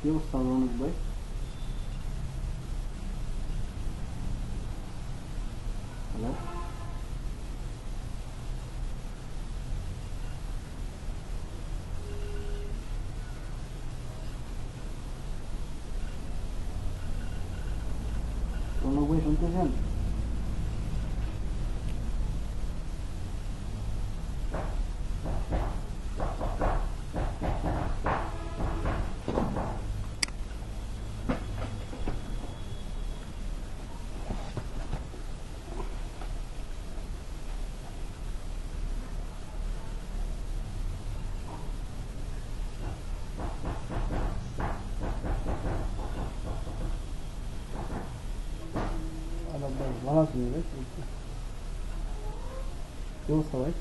কি অবস্থা রৌনক ভাই? হ্যালো, রৌনক ভাই শুনতেছেন? আলাপ ভাই ভালো আছেন ভাই? কি অবস্থা ভাই?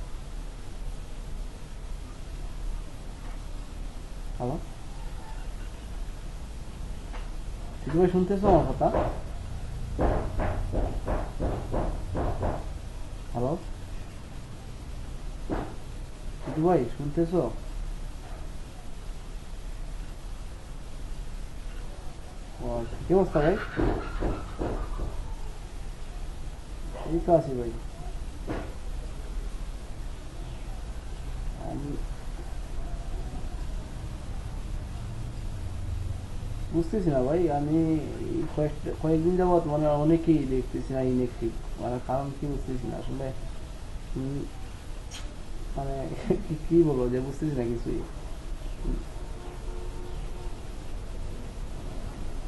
হ্যালো, টিটু ভাই শুনতেছো আমার কথা? হ্যালো, টিটু ভাই শুনতেছো? ও আচ্ছা, কি অবস্থা ভাই? এই তো আছি ভাই। আমি বুঝতেছি না ভাই, আমি এই কয়েকদিন যাবৎ মানে অনেকেই দেখতেছি না ইনএক্টিভ, মানে কারণ কি বুঝতেছি না আসলে। উম, মানে কি বলবো যে বুঝতেছি না কিছুই।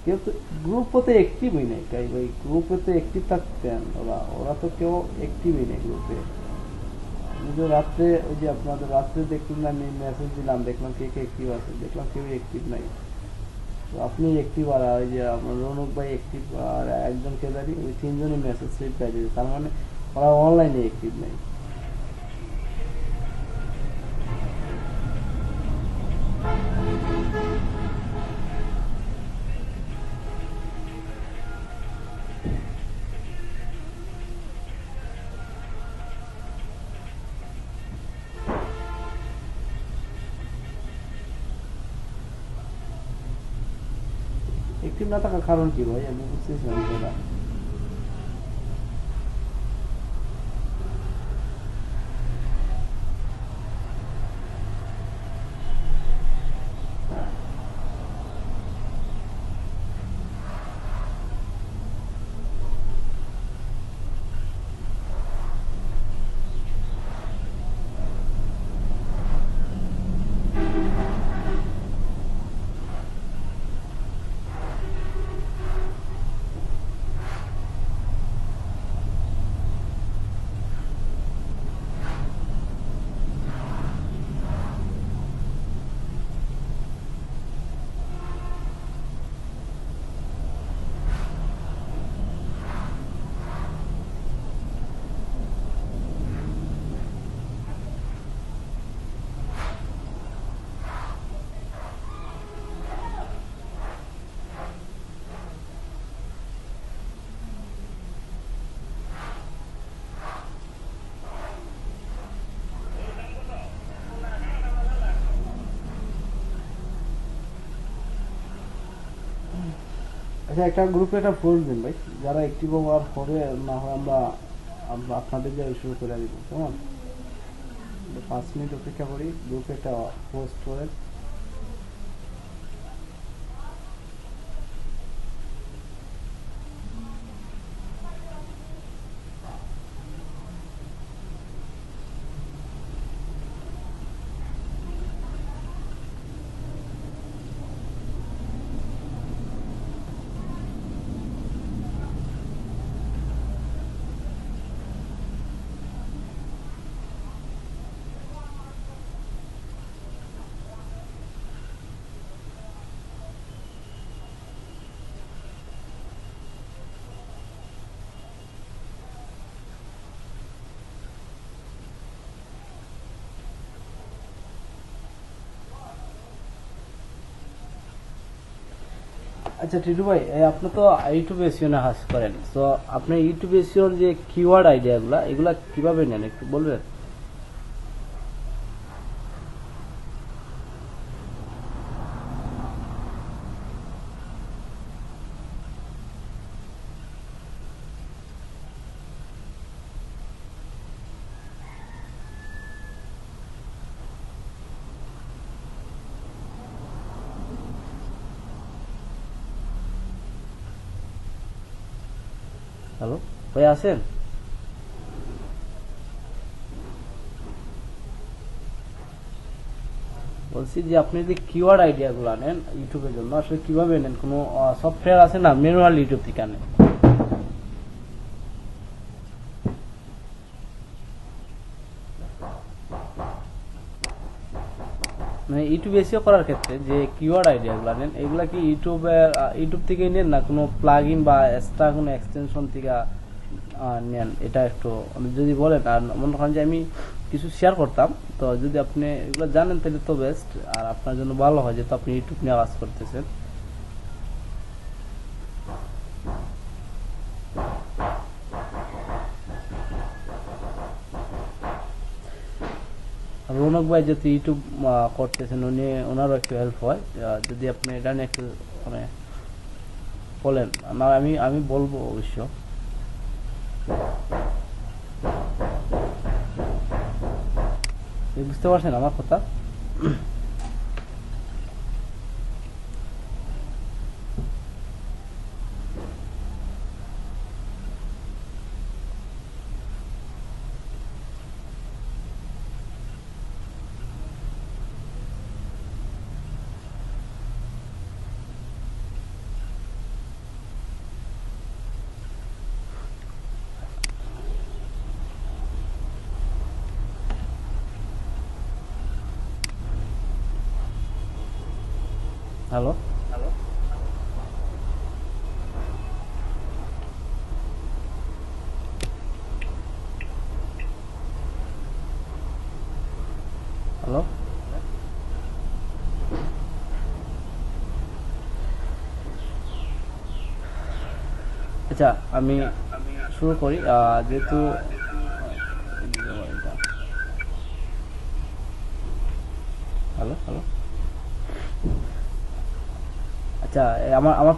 কেউ তো গ্রুপও তো অ্যাক্টিভই নেই তাই ভাই, গ্রুপে তো অ্যাক্টিভ থাকতেন ওরা, ওরা তো কেউ অ্যাক্টিভই নেই গ্রুপে। আমি তো রাত্রে ওই যে আপনাদের রাত্রে দেখলাম না, আমি মেসেজ দিলাম, দেখলাম কে কে অ্যাক্টিভ আছে, দেখলাম কেউ অ্যাক্টিভ নাই। তো আপনি অ্যাক্টিভ আর ওই যে আমার রৌনক ভাই অ্যাক্টিভ আর একজন কে জানি, ওই তিনজনই মেসেজ রিপ্লাই দিয়েছে, তার মানে ওরা অনলাইনে অ্যাক্টিভ নেই। অ্যাক্টিভ না থাকার কারণ কি ভাই, আমি বুঝতেছি না বিষয়টা। আচ্ছা, একটা গ্রুপে একটা ফোর্স দিন ভাই, যারা অ্যাক্টিভ হওয়ার পরে না হয় আমরা আপনাদের দিয়ে শুরু করে দিব, কেমন? 5 মিনিট অপেক্ষা করি, গ্রুপে একটা পোস্ট করে। আচ্ছা টিটু ভাই, আপনি তো ইউটিউব এসিও না হাস করেন, তো আপনি ইউটিউব এসিওর যে কিওয়ার্ড আইডিয়াগুলা এগুলা কিভাবে নেন একটু বলবেন? হ্যালো ভাই আছেন? বলছি যে আপনি যদি কিওয়ার্ড আইডিয়াগুলো নেন ইউটিউবের জন্য আসলে কিভাবে নেন? কোনো সফটওয়্যার আছে না ম্যানুয়াল ইউটিউব থেকে আনেন? মানে ইউটিউব এসিও করার ক্ষেত্রে যে কিওয়ার্ড আইডিয়াগুলো নেন এগুলা কি ইউটিউব থেকেই নেন না কোনো প্লাগ ইন বা এক্সট্রা কোনো এক্সটেনশন থেকে নেন? এটা একটু যদি বলেন। আর মনে করেন যে আমি কিছু শেয়ার করতাম, তো যদি আপনি এগুলো জানেন তাহলে তো বেস্ট, আর আপনার জন্য ভালো হয় যেহেতু আপনি ইউটিউব নিয়ে কাজ করতেছেন। আর রৌনক ভাই যেহেতু ইউটিউব করতেছেন ওনারও একটু হেল্প হয় যদি আপনি এটা নিয়ে একটু মানে বলেন। না আমি আমি বলবো অবশ্য। বুঝতে পারছেন আমার কথা? হ্যালো হ্যালো আচ্ছা আমি শুরু করি। যেহেতু হ্যালো হ্যালো আচ্ছা আমার আমার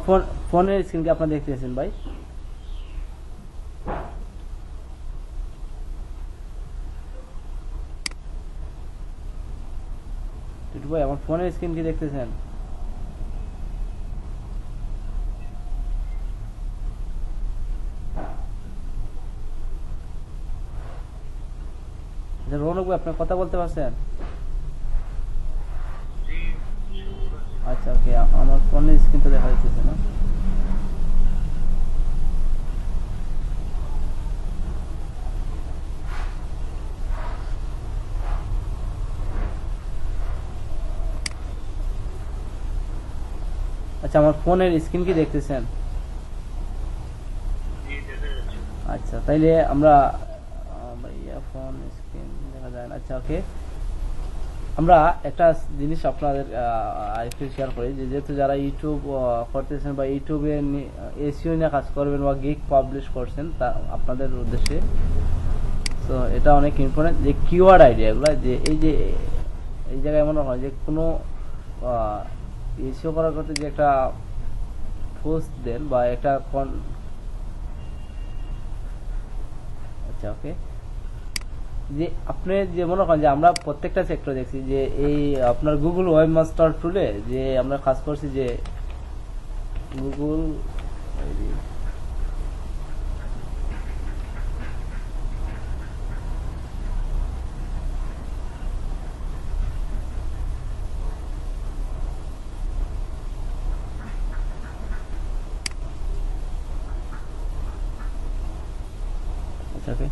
ফোনের স্ক্রিন কি আপনারা দেখতেছেন ভাই? টিটু ভাই আমার ফোনের স্ক্রিন কি দেখতেছেন? আচ্ছা রৌনক ভাই আপনার কথা বলতে পারছেন? আচ্ছা ওকে, আমার ফোনের স্ক্রিন তো দেখা যাচ্ছে না। আচ্ছা আমার ফোনের স্ক্রিন কি দেখতেছেন? আচ্ছা তাইলে আমরা ভাইয়া ফোন স্ক্রিন দেখা যায় না। আচ্ছা ওকে, আমরা একটা জিনিস আপনাদের আরেকটু শেয়ার করি যে যেহেতু যারা ইউটিউব করতেছেন বা ইউটিউবে এসইও নিয়ে কাজ করবেন বা গিগ পাবলিশ করছেন তা আপনাদের উদ্দেশ্যে, তো এটা অনেক ইম্পর্টেন্ট যে কিওয়ার্ড আইডিয়াগুলো যে এই জায়গায় মনে হয় যে কোনো এসইও করার করতে যে একটা পোস্ট দেন বা একটা আচ্ছা ওকে, যে আপনি যে মনে করেন যে আমরা প্রত্যেকটা সেক্টর দেখছি যে এই আপনার গুগল ওয়েব মাস্টার টুলে যে আমরা কাজ করছি যে গুগল আচ্ছা ওকে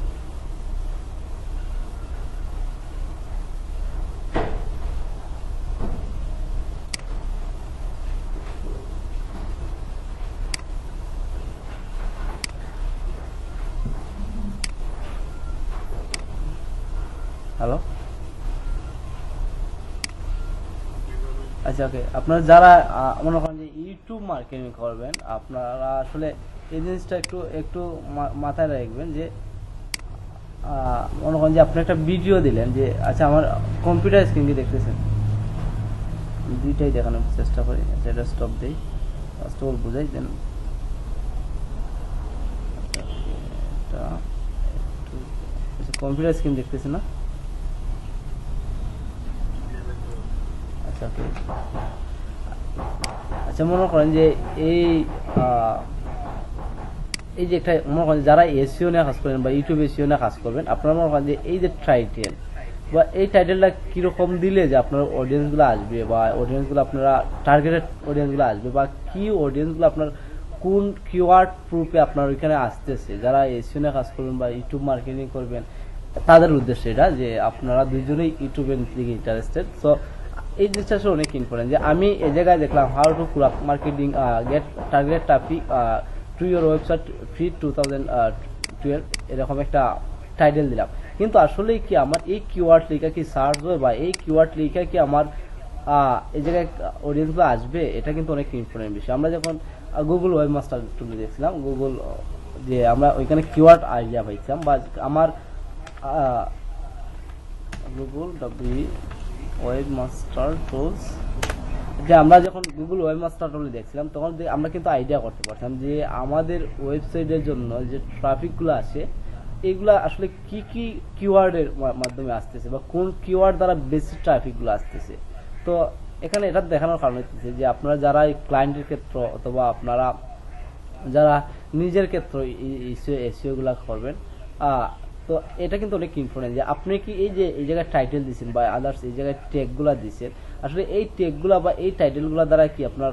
হ্যালো আচ্ছা ওকে, আপনারা যারা মনে করেন যে ইউটিউব মার্কেটিং করবেন আপনারা আসলে এই জিনিসটা একটু একটু মাথায় রাখবেন যে মনে করেন যে আপনি একটা ভিডিও দিলেন যে আচ্ছা আমার কম্পিউটার স্ক্রিন কি দেখতেছেন? দুইটাই দেখানোর চেষ্টা করি। আচ্ছা এটা স্টপ দেই, ফার্স্ট অফ অল বুঝাই দেন। আচ্ছা কম্পিউটার স্ক্রিন দেখতেছেন না? আচ্ছা ওকে, আচ্ছা মনে করেন যে এই এই যে একটা মনে করেন যারা এসইও নিয়ে কাজ করেন বা ইউটিউব এসইও নিয়ে কাজ করবেন, আপনারা মনে করেন যে এই যে টাইটেল বা এই টাইটেলটা কিরকম দিলে যে আপনার অডিয়েন্সগুলো আসবে বা অডিয়েন্সগুলো আপনারা টার্গেটেড অডিয়েন্সগুলো আসবে বা কি অডিয়েন্সগুলো আপনার কোন কিওয়ার্ড প্রুফে আপনার ওইখানে আসতেছে, যারা এসইও নিয়ে কাজ করবেন বা ইউটিউব মার্কেটিং করবেন তাদের উদ্দেশ্যে এটা যে আপনারা দুইজনেই ইউটিউবের দিকে ইন্টারেস্টেড। সো এই জিনিসটা আসলে অনেক ইম্পর্টেন্ট যে আমি এই জায়গায় দেখলাম how to crack marketing get target traffic to your website free 2012 এরকম একটা টাইটেল দিলাম, কিন্তু আসলে কি আমার এই কিওয়ার্ড লেখা কি সার্চ হবে বা এই কিওয়ার্ড লেখা কি আমার এই জায়গায় অডিয়েন্সগুলো আসবে, এটা কিন্তু অনেক ইম্পর্টেন্ট বিষয়। আমরা যখন গুগল ওয়েবমাস্টার টুলে দেখছিলাম, গুগল যে আমরা ওইখানে কিওয়ার্ড আইডিয়া পাইছিলাম বা আমার গুগল ওয়েবমাস্টার টুলস, যে আমরা যখন গুগল ওয়েবমাস্টার টুলে দেখছিলাম তখন আমরা কিন্তু আইডিয়া করতে পারতাম যে আমাদের ওয়েবসাইটের জন্য যে ট্রাফিকগুলো আসে এগুলা আসলে কি কি কিওয়ার্ডের মাধ্যমে আসতেছে বা কোন কিওয়ার্ড দ্বারা বেশি ট্রাফিকগুলো আসতেছে। তো এখানে এটা দেখানোর কারণ হচ্ছে যে আপনারা যারা এই ক্লায়েন্টের ক্ষেত্র অথবা আপনারা যারা নিজের ক্ষেত্রে এসইও গুলা করবেন, তো এটা কিন্তু অনেক ইম্পর্টেন্ট যে আপনি কি এই যে এই জায়গায় টাইটেল দিচ্ছেন বা আদার্স এই জায়গায় ট্যাগগুলা দিচ্ছেন, আসলে এই ট্যাগগুলা বা এই টাইটেলগুলা দ্বারা কি আপনার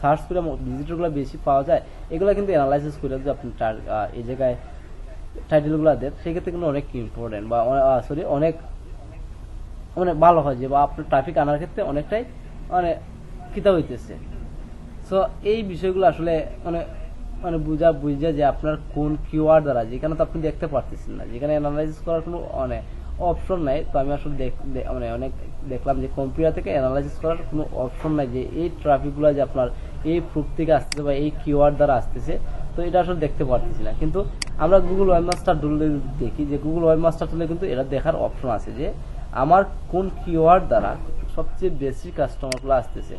সার্চ করে ভিজিটরগুলো বেশি পাওয়া যায়, এগুলা কিন্তু অ্যানালাইসিস করে যদি আপনি এই জায়গায় টাইটেলগুলো দেন সেক্ষেত্রে কিন্তু অনেক ইম্পর্টেন্ট বা সরি অনেক মানে ভালো হয় যে বা আপনার ট্রাফিক আনার ক্ষেত্রে অনেকটাই মানে কিতা হইতেছে। সো এই বিষয়গুলো আসলে মানে মানে বুঝা যে আপনার কোন কিওয়ার্ড দ্বারা, যেখানে তো আপনি দেখতে পারতেছেন না, যেখানে অ্যানালাইসিস করার কোনো মানে অপশন নাই। তো আমি আসলে মানে অনেক দেখলাম যে কম্পিউটার থেকে অ্যানালাইসিস করার কোনো অপশন নাই যে এই ট্রাফিকগুলো যে আপনার এই প্রুফ থেকে আসতেছে বা এই কিওয়ার্ড দ্বারা আসতেছে, তো এটা আসলে দেখতে পারতেছি না। কিন্তু আমরা গুগল ওয়েবমাস্টার টুলে দেখি যে গুগল ওয়েবমাস্টার টুলে কিন্তু এটা দেখার অপশন আছে যে আমার কোন কিওয়ার্ড দ্বারা সবচেয়ে বেশি কাস্টমারগুলো আসতেছে।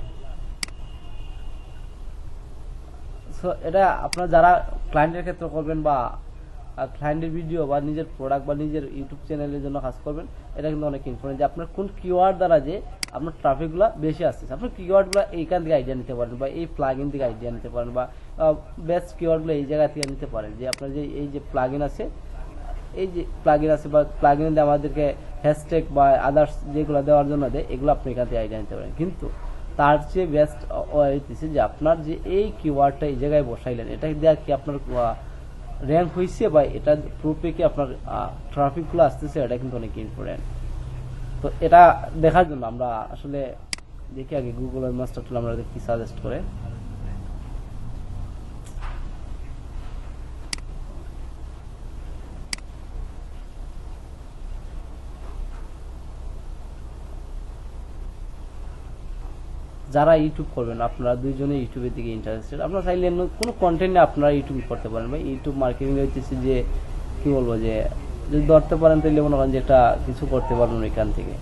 সো এটা আপনার যারা ক্লায়েন্টের ক্ষেত্রে করবেন বা ক্লায়েন্টের ভিডিও বা নিজের প্রোডাক্ট বা নিজের ইউটিউব চ্যানেলের জন্য কাজ করবেন, এটা কিন্তু অনেক ইম্পর্টেন্ট যে আপনার কোন কিওয়ার্ড দ্বারা যে আপনার ট্রাফিকগুলো বেশি আসতেছে। আপনার কিওয়ার্ডগুলো এইখান থেকে আইডিয়া নিতে পারেন বা এই প্লাগইন থেকে আইডিয়া নিতে পারেন বা বেস্ট কিওয়ার্ডগুলো এই জায়গা থেকে নিতে পারেন যে আপনার যে এই যে প্লাগইন আছে, এই যে প্লাগইন আছে বা প্লাগইনে আমাদেরকে হ্যাশট্যাগ বা আদার্স যেগুলো দেওয়ার জন্য দেয়, এগুলো আপনি এখান থেকে আইডিয়া নিতে পারেন। কিন্তু তার চেয়ে বেস্ট হইতেছে যে আপনার যে এই কিওয়ার্ডটা এই জায়গায় বসাইলেন, এটা দেওয়া কি আপনার র্যাঙ্ক হয়েছে বা এটা প্রুফে কি আপনার ট্রাফিকগুলো আসতেছে, এটা কিন্তু অনেক ইম্পর্টেন্ট। তো এটা দেখার জন্য আমরা আসলে দেখি আগে গুগল ওয়েবমাস্টার টুল আমরা কি সাজেস্ট করে। যারা ইউটিউব করবেন, আপনারা দুইজনে ইউটিউবের দিকে ইন্টারেস্টেড, আপনারা চাইলে কোনো কন্টেন্টে আপনারা ইউটিউব করতে পারেন বা ইউটিউব মার্কেটিং হচ্ছে যে কি বলবো যে যদি ধরতে পারেন তাহলে মনে করেন যে একটা কিছু করতে পারবেন এখান থেকে।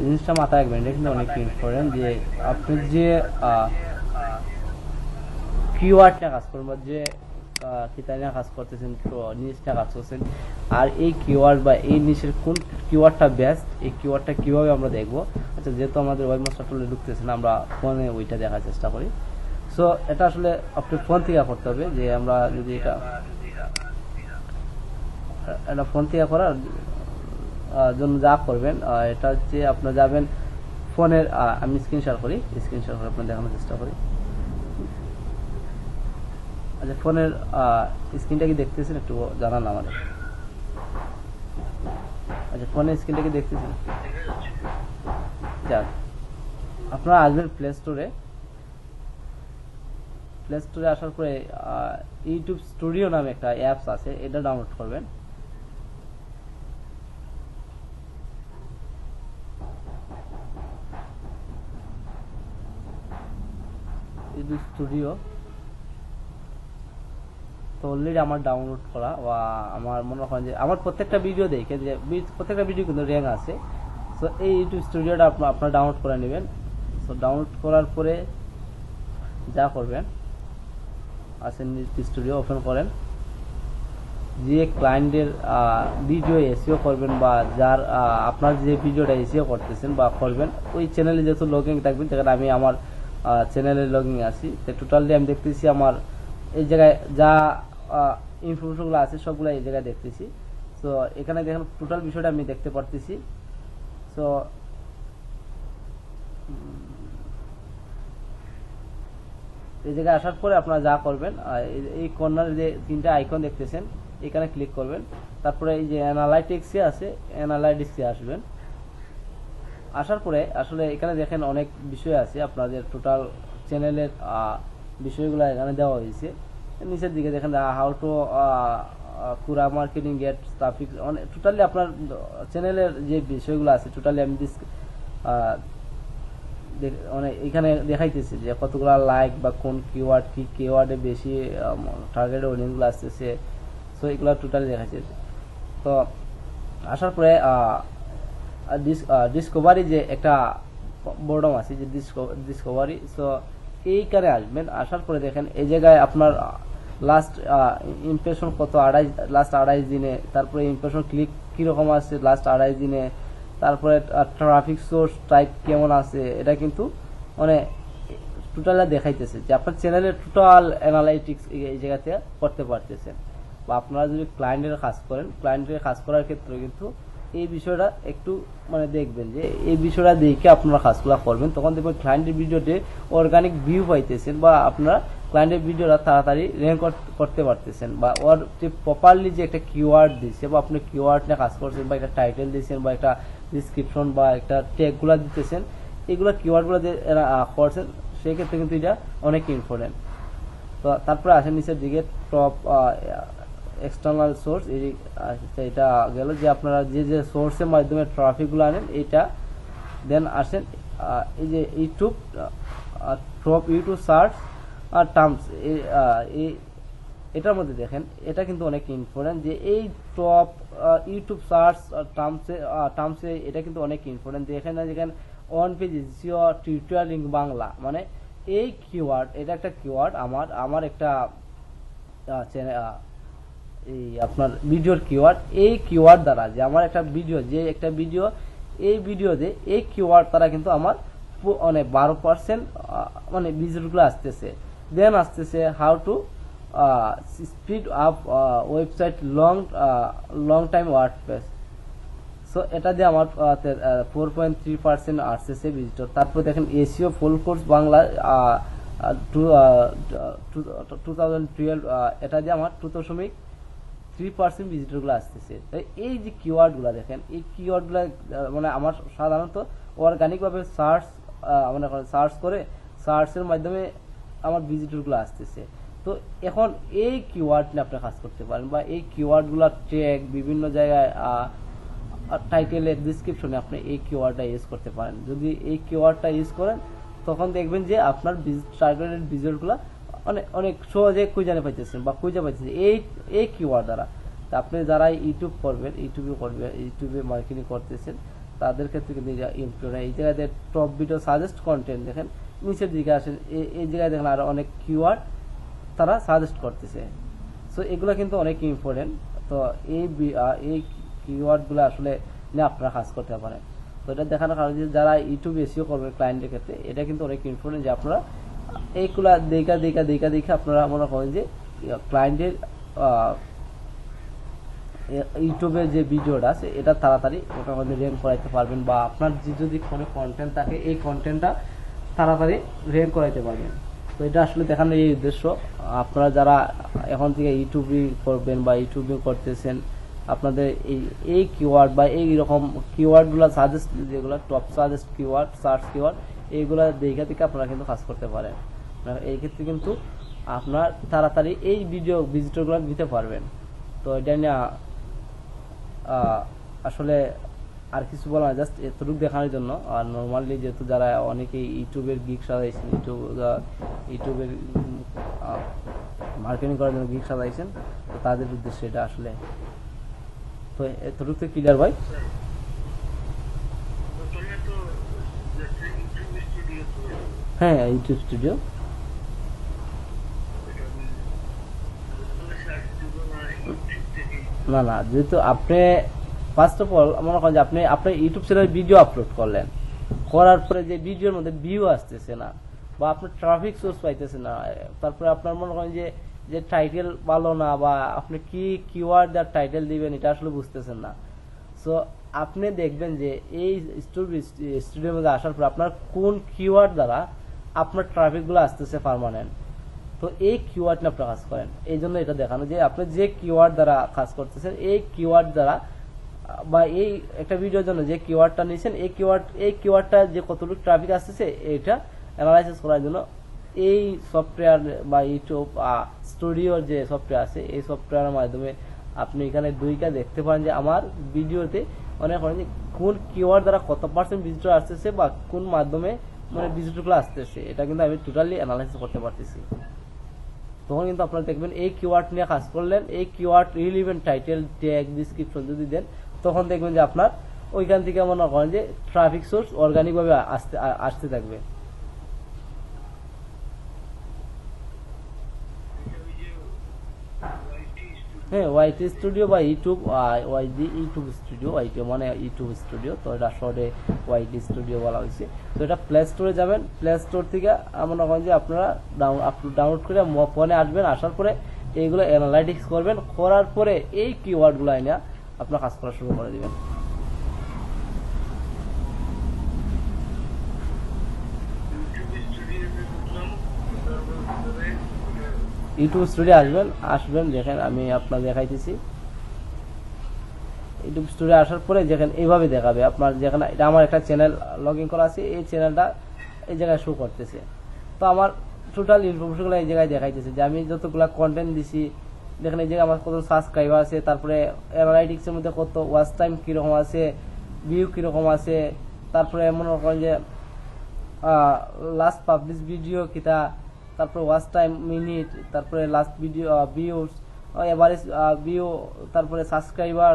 জিনিসটা মাথায় রাখবেন, এটা কিন্তু অনেক ইম্পর্টেন্ট যে আপনি যে কিওয়ার্ডটা কাজ করবেন বা যে কিতানিয়া কাজ করতেছেন, নিচটা কাজ করছেন, আর এই কিওয়ার্ড বা এই নিচের কোন কিওয়ার্ডটা বেস্ট, এই কিওয়ার্ডটা কিভাবে আমরা দেখবো। আচ্ছা, যেহেতু আমাদের ওয়েবমাস্টার টুলে ঢুকতেছেন, আমরা ফোনে ওইটা দেখার চেষ্টা করি। সো এটা আসলে আপনি ফোন থেকে করতে হবে যে আমরা যদি এটা ফোন থেকে করার জন্য যা করবেন এটা হচ্ছে আপনার যাবেন ফোনের, আমি স্ক্রিন শেয়ার করি, স্ক্রিন শেয়ার করে আপনার দেখানোর চেষ্টা করি। আচ্ছা, ফোনের স্ক্রিনটা কি দেখতেছেন একটু জানান আমাদের। আচ্ছা, ফোনের স্ক্রিনটা কি দেখতেছেন? যাক, আপনারা আসবেন প্লে স্টোরে, প্লে স্টোরে আসার পরে ইউটিউব স্টুডিও নামে একটা অ্যাপস আছে, এটা ডাউনলোড করবেন। ইউটিউব স্টুডিও তো অলরেডি আমার ডাউনলোড করা, বা আমার মনে হয় যে আমার প্রত্যেকটা ভিডিও দেখে যে প্রত্যেকটা ভিডিও কিন্তু র্যাঙ্ক আছে। সো এই ইউটিউব স্টুডিওটা আপনারা ডাউনলোড করে নেবেন। সো ডাউনলোড করার পরে যা করবেন, আসেন স্টুডিও ওপেন করেন, যে ক্লায়েন্টের ভিডিও এসিও করবেন বা যার আপনার যে ভিডিওটা এসিও করতেছেন বা করবেন, ওই চ্যানেলে যেহেতু লগইন থাকবেন, যেখানে আমি আমার চ্যানেলে লগইন আছি, তো টোটালি আমি দেখতেছি আমার এই জায়গায় যা ইনফরমেশনগুলো আছে সবগুলো এই জায়গায় দেখতেছি। সো এখানে দেখেন টোটাল বিষয়টা আমি দেখতে পারতেছি। সো এই জায়গায় আসার পরে আপনারা যা করবেন, এই কর্নারে যে তিনটা আইকন দেখতেছেন, এখানে ক্লিক করবেন। তারপরে এই যে অ্যানালাইটিক্সে আছে, অ্যানালাইটিক্সে আসবেন। আসার পরে আসলে এখানে দেখেন অনেক বিষয় আছে, আপনাদের টোটাল চ্যানেলের বিষয়গুলো এখানে দেওয়া হয়েছে। নিচের দিকে দেখেন হাউ টু পুরা মার্কেটিং গেট ট্রাফিক, মানে টোটালি আপনার চ্যানেলের যে বিষয়গুলো আছে টোটালি আমি মানে এখানে দেখাইতেছে যে কতগুলো লাইক বা কোন কিওয়ার্ড কি কিওয়ার্ডে বেশি টার্গেট অডিয়েন্সগুলো আসতেছে। সো এগুলো টোটালি দেখাচ্ছে। তো আসার পরে ডিসকভারি যে একটা বোর্ডম আছে, যে ডিসকভারি, সো এইখানে আসবেন। আসার পরে দেখেন এই জায়গায় আপনার লাস্ট ইমপ্রেশন কত, লাস্ট 28 দিনে, তারপরে ইমপ্রেশন ক্লিক কিরকম আছে লাস্ট 28 দিনে, তারপরে ট্রাফিক সোর্স টাইপ কেমন আছে, এটা কিন্তু মানে টোটাল দেখাইতেছে যে আপনার চ্যানেলের টোটাল অ্যানালাইটিক্স এই জায়গাতে করতে পারতেছেন। বা আপনারা যদি ক্লায়েন্টের কাজ করেন, ক্লায়েন্টের কাজ করার ক্ষেত্রে কিন্তু এই বিষয়টা একটু মানে দেখবেন, যে এই বিষয়টা দেখে আপনারা কাজগুলো করবেন, তখন দেখবেন ক্লায়েন্টের ভিডিওতে অর্গানিক ভিউ পাইতেছেন, বা আপনারা ক্লায়েন্টের ভিডিওটা তাড়াতাড়ি র্যাঙ্ক করতে পারতেছেন, বা ওর যে প্রপারলি যে একটা কিওয়ার্ড দিচ্ছে, বা আপনি কিওয়ার্ড নিয়ে কাজ করছেন, বা একটা টাইটেল দিচ্ছেন, বা একটা ডিসক্রিপশন বা একটা ট্যাগগুলো দিতেছেন, এগুলো কিওয়ার্ডগুলো যে এরা করছেন, সেই ক্ষেত্রে কিন্তু এটা অনেক ইম্পর্টেন্ট। তো তারপরে আসেন নিচের দিকে টপ এক্সটার্নাল সোর্স, এটা গেল যে আপনারা যে যে সোর্সের মাধ্যমে ট্রাফিকগুলো আনেন এটা। দেন আসেন এই যে ইউটিউব টপ ইউটিউব সার্চ আর টার্মস, এটার মধ্যে দেখেন এটা কিন্তু অনেক ইম্পর্টেন্ট, যে এই টপ ইউটিউব সার্চ টার্মসে এটা কিন্তু অনেক ইম্পর্টেন্ট। এখানে যেখানে one page Jio tutorial Bangla, মানে এই কিওয়ার্ড, এটা একটা কিওয়ার্ড আমার একটা এই আপনার ভিডিওর কিওয়ার্ড, এই কিওয়ার্ড দ্বারা যে আমার একটা ভিডিও, এই ভিডিওতে এই কিওয়ার্ড দ্বারা কিন্তু আমার মানে 12% মানে ভিজিটগুলো আসতেছে। দেন আসতেছে how to speed up website long time WordPress. So এটা দিয়ে আমার 4.3% আসতেছে ভিজিটর। তারপর দেখেন এসিও ফুল কোর্স বাংলা 2012, এটা দিয়ে আমার 2.3% ভিজিটরগুলো আসতেছে। এই যে কিওয়ার্ডগুলো দেখেন, এই কিওয়ার্ডগুলো মানে আমার সাধারণত অর্গানিকভাবে সার্চ করে সার্চের মাধ্যমে আমার ভিজিটরগুলো আসতেছে। তো এখন এই কিওয়ার্ড নিয়ে আপনি কাজ করতে পারেন, বা এই কিওয়ার্ডগুলো ট্যাগ বিভিন্ন জায়গায় টাইটেলের ডিসক্রিপশনে আপনি এই কিওয়ার্ডটা ইউজ করতে পারেন। যদি এই কিওয়ার্ডটা ইউজ করেন, তখন দেখবেন যে আপনার টার্গেটেড ভিজিটরগুলো অনেক সহজে খুঁজে পাইতেছেন বা খুঁজে পাইতেছেন এই কিওয়ার্ড দ্বারা। তা আপনি যারা ইউটিউবে মার্কেটিং করতেছেন, তাদের ক্ষেত্রে কিন্তু এই জায়গাতে টপ ভিডিও সাজেস্ট কন্টেন্ট দেখেন, নিচের দিকে আসেন, এই জায়গায় দেখেন আরো অনেক কিওয়ার্ড তারা সাজেস্ট করতেছে। সো এগুলো কিন্তু অনেক ইম্পর্টেন্ট। তো এই কিওয়ার্ডগুলো আসলে নিয়ে আপনারা কাজ করতে পারেন। তো এটা দেখানোর কারণ যে যারা ইউটিউব এসিও করবে ক্লায়েন্টের ক্ষেত্রে, এটা কিন্তু অনেক ইম্পর্টেন্ট যে আপনারা এইগুলা দেখা আপনারা মনে করেন যে ক্লায়েন্টের ইউটিউবের যে ভিডিওটা আছে এটা তাড়াতাড়ি ওটার মধ্যে র্যাঙ্ক করাইতে পারবেন, বা আপনার যদি কোনো কন্টেন্ট থাকে এই কন্টেন্টটা তাড়াতাড়ি র্যাঙ্ক করাইতে পারবেন। তো এটা আসলে দেখানোর এই উদ্দেশ্য। আপনারা যারা এখন থেকে ইউটিউবিং করবেন বা ইউটিউবিং করতেছেন, আপনাদের এই কিওয়ার্ড বা এইরকম কিওয়ার্ডগুলো সাজেস্ট, যেগুলো top suggest keyword, search keyword, এইগুলো দেখে আপনারা কিন্তু কাজ করতে পারেন। এই ক্ষেত্রে কিন্তু আপনার তাড়াতাড়ি এই ভিজিটরগুলো দিতে পারবেন। তো এটা নিয়ে আসলে আর কিছু বলা না, জাস্ট এতটুকু দেখানোর জন্য। আর নর্মালি যেহেতু যারা অনেকেই ইউটিউবের গিগ সাজাইছেন, ইউটিউবের মার্কেটিং করার জন্য গিগ সাজাইছেন, তো তাদের উদ্দেশ্যে এটা আসলে। তো এতটুকু ক্লিয়ার ভাই? হ্যাঁ, ইউটিউব স্টুডিও। না না, যেহেতু আপনি ফার্স্ট অফ অল মনে করেন যে আপনি আপনার ইউটিউব চ্যানেলে ভিডিও আপলোড করলেন, করার পরে যে ভিডিওর মধ্যে ভিউ আসতেছে না বা আপনার ট্রাফিক সোর্স পাইতেছে না, তারপরে আপনার মনে করেন যে যে টাইটেল ভালো না বা আপনি কি কিওয়ার্ড দ্য টাইটেল দিবেন এটা আসলে বুঝতেছেন না। সো আপনি দেখবেন যে এই স্টুডিওর মধ্যে আসার পর আপনার কোন কিওয়ার্ড দ্বারা আপনার ট্রাফিকগুলো আসতেছে পার্মানেন্ট, তো এই কিওয়ার্ড নিয়ে আপনার কাজ করেন। এই জন্য এটা দেখানো যে আপনি যে কিওয়ার্ড দ্বারা কাজ করতেছেন, এই কিওয়ার্ড দ্বারা বা এই একটা ভিডিওর জন্য যে কিওয়ার্ডটা নিয়েছেন, এই কিওয়ার্ডটা যে কতটুকু ট্রাফিক আসতেছে এটা অ্যানালাইসিস করার জন্য এই সফটওয়্যার বা ইউটিউব স্টুডিওর যে সফটওয়্যার আছে, এই সফটওয়্যারের মাধ্যমে আপনি এখানে দুইটা দেখতে পারেন যে আমার ভিডিওতে অনেক হয় যে কোন কিওয়ার্ড দ্বারা কত পার্সেন্ট ভিজিটর আসতেছে বা কোন মাধ্যমে মানে ভিজিটরগুলো আসতেছে, এটা কিন্তু আমি টোটালি অ্যানালাইসিস করতে পারতেছি। তখন কিন্তু আপনারা দেখবেন এই কিওয়ার্ড নিয়ে কাজ করলেন, এই keyword relevant title tag description যদি দেন, তখন দেখবেন যে আপনার ওইখান থেকে মনে করেন যে ট্রাফিক সোর্স অর্গানিক ভাবে আসতে থাকবে। হ্যাঁ, ওয়াইটি স্টুডিও বা ইউটিউব, ওয়াইডি ইউটিউব স্টুডিও, ওয়াইটি মানে ইউটিউব স্টুডিও, তো এটা শর্টে ওয়াইডি স্টুডিও বলা হয়েছে। তো এটা প্লে স্টোরে যাবেন, প্লে স্টোর থেকে মনে করেন যে আপনারা ডাউনলোড করে ফোনে আসবেন, আসার পরে এইগুলো অ্যানালাইটিক্স করবেন, করার পরে এই কিওয়ার্ডগুলো এনে আপনার কাজ করা শুরু করে দিবেন। ইউটিউব স্টুডিও আসবেন দেখেন আমি আপনার দেখাইতেছি। ইউটিউব স্টুডিও আসার পরে দেখেন এইভাবে দেখাবে আপনার, যেখানে এটা আমার একটা চ্যানেল লগ ইন করা আছে, এই চ্যানেলটা এই জায়গায় শো করতেছে। তো আমার টোটাল ইনফরমেশনগুলো এই জায়গায় দেখাইতেছে যে আমি যতগুলা কন্টেন্ট দিছি, দেখেন এই জায়গায় আমার কত সাবস্ক্রাইবার আছে, তারপরে অ্যানালাইটিক্সের মধ্যে কত ওয়াচ টাইম কীরকম আছে, ভিউ কীরকম আছে, তারপরে মনে করেন যে লাস্ট পাবলিশ ভিডিও কিটা, তারপরে ওয়াচ টাইম মিনিট, তারপরে last video views, average view, তারপরে সাবস্ক্রাইবার,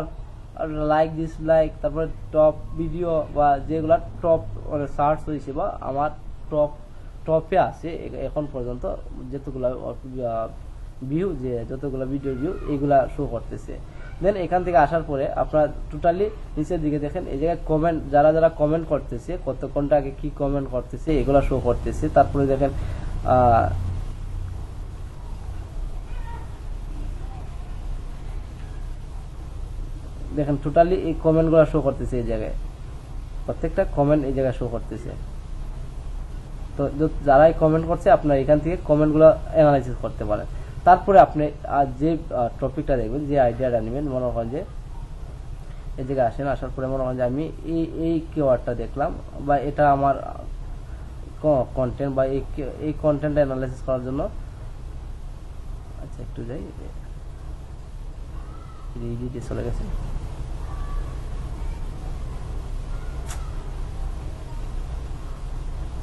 লাইক ডিসলাইক, তারপরে টপ ভিডিও বা যেগুলা টপ সার্চ হয়েছে বা আমার টপে আছে এখন পর্যন্ত যতগুলা ভিউ, যে যতগুলো ভিডিও ভিউ এইগুলা শো করতেছে। দেন এখান থেকে আসার পরে আপনার টোটালি নিচের দিকে দেখেন এই জায়গায় কমেন্ট, যারা কমেন্ট করতেছে, কতক্ষণটা আগে কি কমেন্ট করতেছে এগুলা শো করতেছে। তারপরে দেখেন দেখেন টোটালি এই কমেন্টগুলো শো করতেছে, এই জায়গায় প্রত্যেকটা কমেন্ট এই জায়গায় শো করতেছে। তো যারাই কমেন্ট করছে আপনার এখান থেকে কমেন্টগুলো অ্যানালাইসিস করতে পারেন। তারপরে আপনি যে টপিকটা দেখবেন, যে আইডিয়াটা নেবেন, মনে করেন যে এই জায়গায় আসেন, আসার পরে মনে করেন যে আমি এই কিওয়ার্ডটা দেখলাম বা এটা আমার কন্টেন্ট বা এই কন্টেন্টটা অ্যানালাইসিস করার জন্য, আচ্ছা একটু যাই, এডিটে চলে গেছে।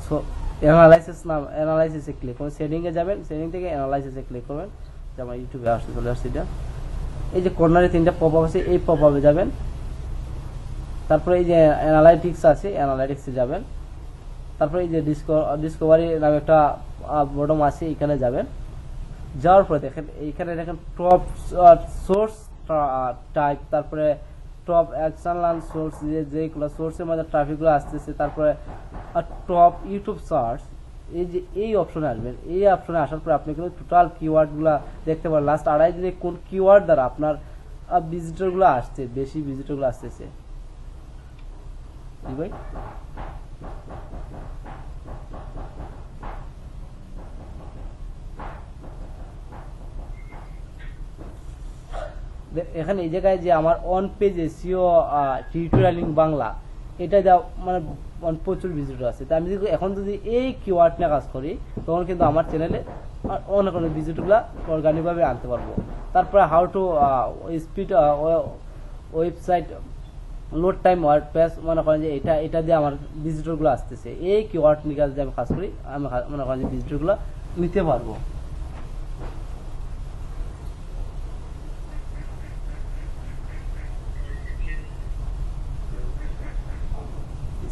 সো অ্যানালাইসিসে ক্লিক করবেন, সেটিংয়ে যাবেন, সেটিং থেকে অ্যানালাইসিসে ক্লিক করবেন, যেমন ইউটিউবে আসতে চলে আসছে এটা। এই যে কর্নারে তিনটা পপ আপ আছে, এই পপ আপে যাবেন, তারপরে এই যে অ্যানালাইটিক্স আছে, অ্যানালাইটিক্সে যাবেন, তারপরে এই যে ডিসকভারি নামে একটা বটম আছে, এখানে যাবেন। যাওয়ার পরে দেখেন এইখানে দেখেন টপ সোর্স টাইপ, তারপরে টপ অ্যাকশন লার্ন সোর্স, যেগুলো সোর্সের মধ্যে ট্রাফিকগুলো আসতেছে, তারপরে টপ ইউটিউব সার্চ, এই যে এই অপশনে আসবেন। এই অপশনে আসার পরে আপনি কিন্তু টোটাল কিওয়ার্ডগুলো দেখতে পারেন, লাস্ট 2.5 দিনে কোন কিওয়ার্ড দ্বারা আপনার ভিজিটরগুলো আসছে, বেশি ভিজিটরগুলো আসতেছে। ভাই এখানে এই জায়গায় যে আমার অন পেজ এসইও টিউটোরিয়ালিং বাংলা, এটা যা মানে প্রচুর ভিজিটর আছে। তো আমি যদি এখন যদি এই কিওয়ার্ড নিয়ে কাজ করি তখন কিন্তু আমার চ্যানেলে অনেক অনেক ভিজিটরগুলো অর্গানিকভাবে আনতে পারবো। তারপরে how to speed website load time WordPress, মনে করেন যে এটা দিয়ে আমার ভিজিটরগুলো আসতেছে, এই কিওয়ার্ড নিয়ে যদি আমি কাজ করি আমি মনে করেন যে ভিজিটরগুলো নিতে পারবো।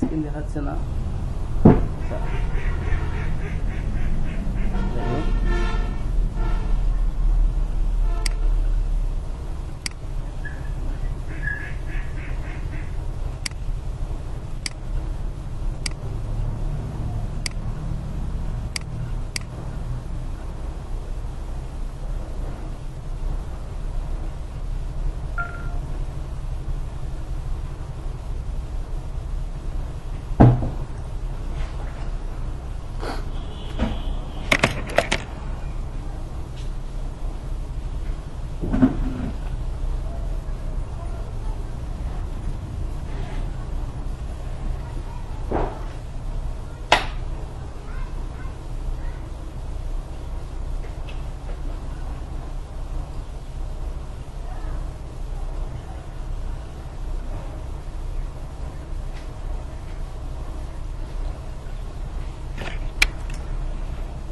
স্ক্রিন দেখাচ্ছে না। আচ্ছা, যাই হোক।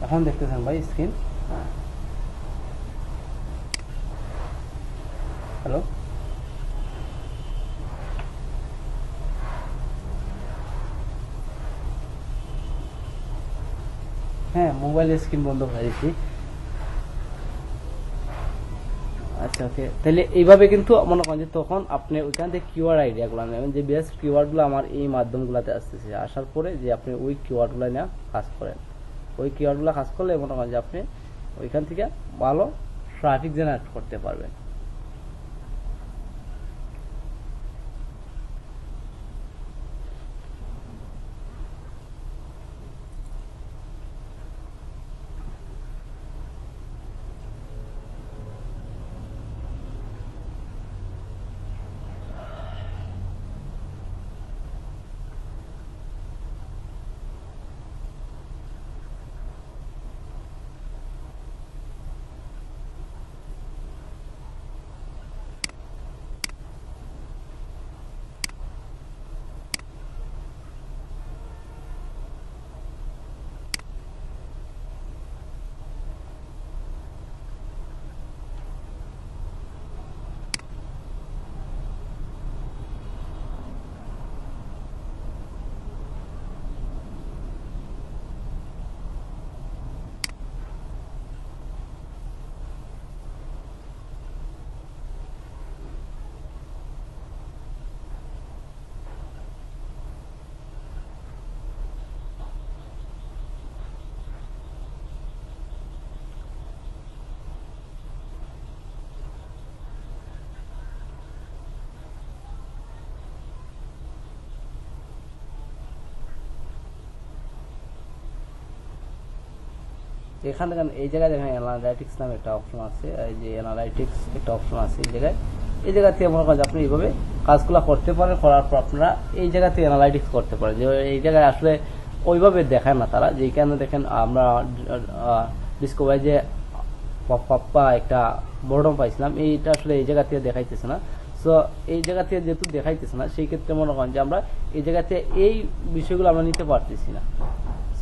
এখন দেখতেছেন ভাই স্ক্রিন? হ্যালো, হ্যাঁ মোবাইলের স্ক্রিন বন্ধ করে দিচ্ছি। আচ্ছা ওকে, তাহলে এইভাবে কিন্তু মনে করেন যে তখন আপনি ওইখান থেকে কিওয়ার্ড আইডিয়াগুলো নেবেন, যে বেস্ট কিওয়ার্ডগুলো আমার এই মাধ্যমগুলোতে আসতেছে, আসার পরে যে আপনি ওই কিওয়ার্ডগুলো নিয়ে কাজ করেন। ওই কিওয়ার্ডগুলো কাজ করলে মনে করেন যে আপনি ওইখান থেকে ভালো ট্রাফিক জেনারেট করতে পারবেন। এখান থেকে এই জায়গায় দেখেন অ্যানালাইটিক্স নামে একটা অপশন আছে, এই যে অ্যানালাইটিক্স একটা অপশন আছে এই জায়গা থেকে মনে করেন আপনি এইভাবে কাজগুলো করতে পারেন। করার পর আপনারা এই জায়গা থেকে অ্যানালাইটিক্স করতে পারেন, যে এই জায়গায় আসলে ওইভাবে দেখায় না তারা, যে এখানে দেখেন আমরা ডিসকভারি যে পপা একটা বোর্ডম পাইছিলাম, এইটা আসলে এই জায়গা থেকে দেখাইতেছে না। সো এই জায়গা থেকে যেহেতু দেখাইতেছে না, সেই ক্ষেত্রে মনে করেন যে আমরা এই জায়গা থেকে এই বিষয়গুলো আমরা নিতে পারতেছি না।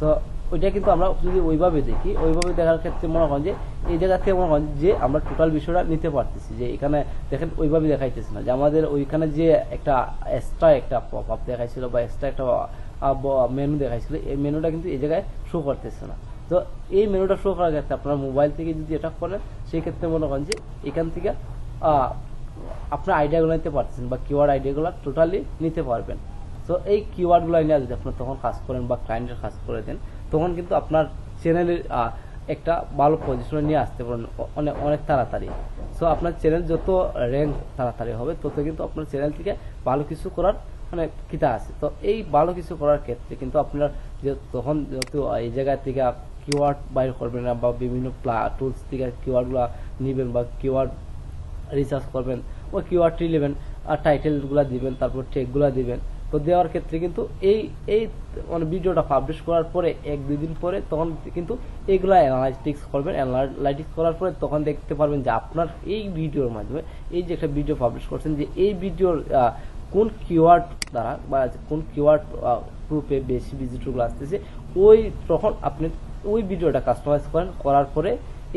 সো ওইটা কিন্তু আমরা যদি ওইভাবে দেখি, ওইভাবে দেখার ক্ষেত্রে মনে করেন যে এই জায়গা থেকে মনে করেন যে আমরা টোটাল বিষয়টা নিতে পারতেছি, যে এখানে দেখেন ওইভাবে দেখাইতেছে না, যে আমাদের ওইখানে যে একটা এক্সট্রা একটা পপ আপ দেখাইছিল বা এক্সট্রা একটা মেনু দেখাইছিল, এই মেনুটা কিন্তু এই জায়গায় শো করতেছে না। তো এই মেনুটা শো করার ক্ষেত্রে আপনার মোবাইল থেকে যদি এটা করেন, সেই ক্ষেত্রে মনে করেন যে এখান থেকে আপনার আইডিয়াগুলো নিতে পারতেছেন বা কিওয়ার্ড আইডিয়াগুলো টোটালি নিতে পারবেন। তো এই কিওয়ার্ডগুলো নিয়ে যদি আপনার তখন কাজ করেন বা ক্লায়েন্টের কাজ করে দেন, তখন কিন্তু আপনার চ্যানেলের একটা ভালো পজিশনে নিয়ে আসতে পারেন অনেক তাড়াতাড়ি। সো আপনার চ্যানেল যত র্যাঙ্ক তাড়াতাড়ি হবে, তত কিন্তু আপনার চ্যানেল থেকে ভালো কিছু করার মানে কিতা আছে। তো এই ভালো কিছু করার ক্ষেত্রে কিন্তু আপনার তখন যেহেতু এই জায়গা থেকে কিওয়ার্ড বাইর করবেন না, বা বিভিন্ন টুলস থেকে কিওয়ার্ডগুলো নেবেন বা কিওয়ার্ড রিসার্চ করবেন, ওই কিওয়ার্ডটি নেবেন আর টাইটেলগুলো দিবেন, তারপর টেকগুলো দিবেন। তো দেওয়ার ক্ষেত্রে কিন্তু এই এই মানে ভিডিওটা পাবলিশ করার পরে 1-2 দিন পরে তখন কিন্তু এগুলা অ্যানালাইটিক্স করবেন। অ্যানালাইটিক্স করার পরে তখন দেখতে পারবেন যে আপনার এই ভিডিওর মাধ্যমে এই যে একটা ভিডিও পাবলিশ করছেন, যে এই ভিডিওর কোন কিওয়ার্ড দ্বারা বা কোন কিওয়ার্ড গ্রুপে বেশি ভিজিটরগুলো আসতেছে, ওই তখন আপনি ওই ভিডিওটা কাস্টমাইজ করেন, করার পরে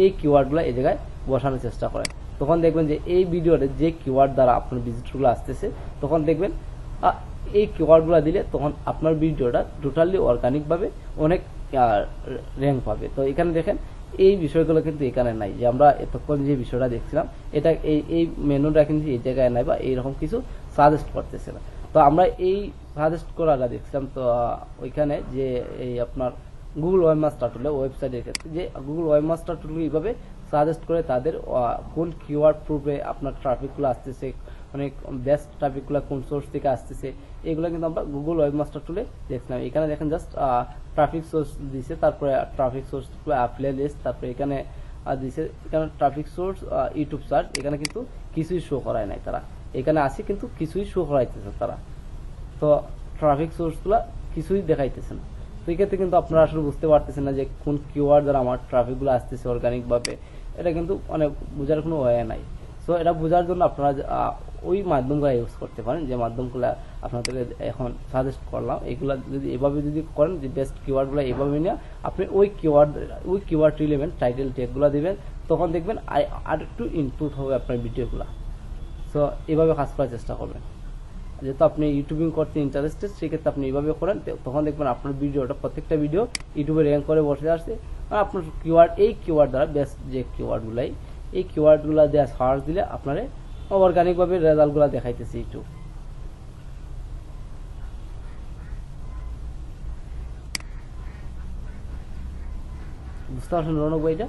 এই কিওয়ার্ডগুলো এই জায়গায় বসানোর চেষ্টা করেন। তখন দেখবেন যে এই ভিডিওতে যে কিওয়ার্ড দ্বারা আপনার ভিজিটরগুলো আসতেছে, তখন দেখবেন এই কিওয়ার্ডগুলো দিলে তখন আপনার ভিডিওটা টোটালি অর্গানিকভাবে অনেক র্যাঙ্ক পাবে। তো এখানে দেখেন এই বিষয়গুলো কিন্তু এখানে নাই, যে আমরা এতক্ষণ যে বিষয়টা দেখছিলাম এটা এই মেনুটা কিন্তু এই জায়গায় নাই বা এইরকম কিছু সাজেস্ট করতেছে না। তো আমরা এই সাজেস্ট করাটা দেখছিলাম। তো ওইখানে যে এই আপনার গুগল ওয়েবমাস্টার টুলে ওয়েবসাইটের ক্ষেত্রে যে গুগল ওয়েবমাস্টার টুল এইভাবে সাজেস্ট করে তাদের কোন কিওয়ার্ড প্রুফে আপনার ট্রাফিকগুলো আসতেছে, মানে বেস্ট ট্রাফিকগুলো কোন সোর্স থেকে আসতেছে, এগুলো কিন্তু আমরা গুগল ওয়েবমাস্টার টুলে দেখছিলাম। এখানে দেখেন জাস্ট ট্রাফিক সোর্স দিছে, তারপরে ট্রাফিক সোর্স প্লে লিস্ট, তারপরে এখানে দিছে এখানে ট্রাফিক সোর্স ইউটিউব সার্চ, এখানে কিন্তু কিছুই শো করায় নাই তারা, এখানে আসে কিন্তু কিছুই শো করাইতেছে তারা। তো ট্রাফিক সোর্সগুলো কিছুই দেখাইতেছে না। তো এই ক্ষেত্রে কিন্তু আপনারা আসলে বুঝতে পারতেছেন না যে কোন কিওয়ার্ড দ্বারা আমার ট্রাফিকগুলো আসতেছে অর্গানিকভাবে, এটা কিন্তু মানে বোঝার কোনো ওয়ে নাই। সো এটা বোঝার জন্য আপনারা ওই মাধ্যমগুলো ইউজ করতে পারেন, যে মাধ্যমগুলো আপনাদেরকে এখন সাজেস্ট করলাম। এগুলো যদি এভাবে যদি করেন, যে বেস্ট কিওয়ার্ডগুলো এভাবে নিয়ে আপনি ওই কিওয়ার্ড রিলেভেন্ট টাইটেল ট্যাগগুলো দিবেন, তখন দেখবেন আর একটু ইনপুট হবে আপনার ভিডিওগুলো। সো এভাবে কাজ করার চেষ্টা করবেন। যেহেতু আপনি ইউটিউবিং করতে ইন্টারেস্টেড, সেক্ষেত্রে আপনি এইভাবে করেন, তখন দেখবেন আপনার ভিডিওটা প্রত্যেকটা ভিডিও ইউটিউবে র্যাঙ্ক করে বসে আসছে। আর আপনার এই কিওয়ার্ড দ্বারা বেস্ট যে কিওয়ার্ডগুলাই, এই কিওয়ার্ডগুলো দেওয়া সার্চ দিলে আপনার অর্গানিকভাবে রেজাল্টগুলো দেখাইতেছে ইউটিউব। বুঝতে পারছেন রৌনক ভাইটা?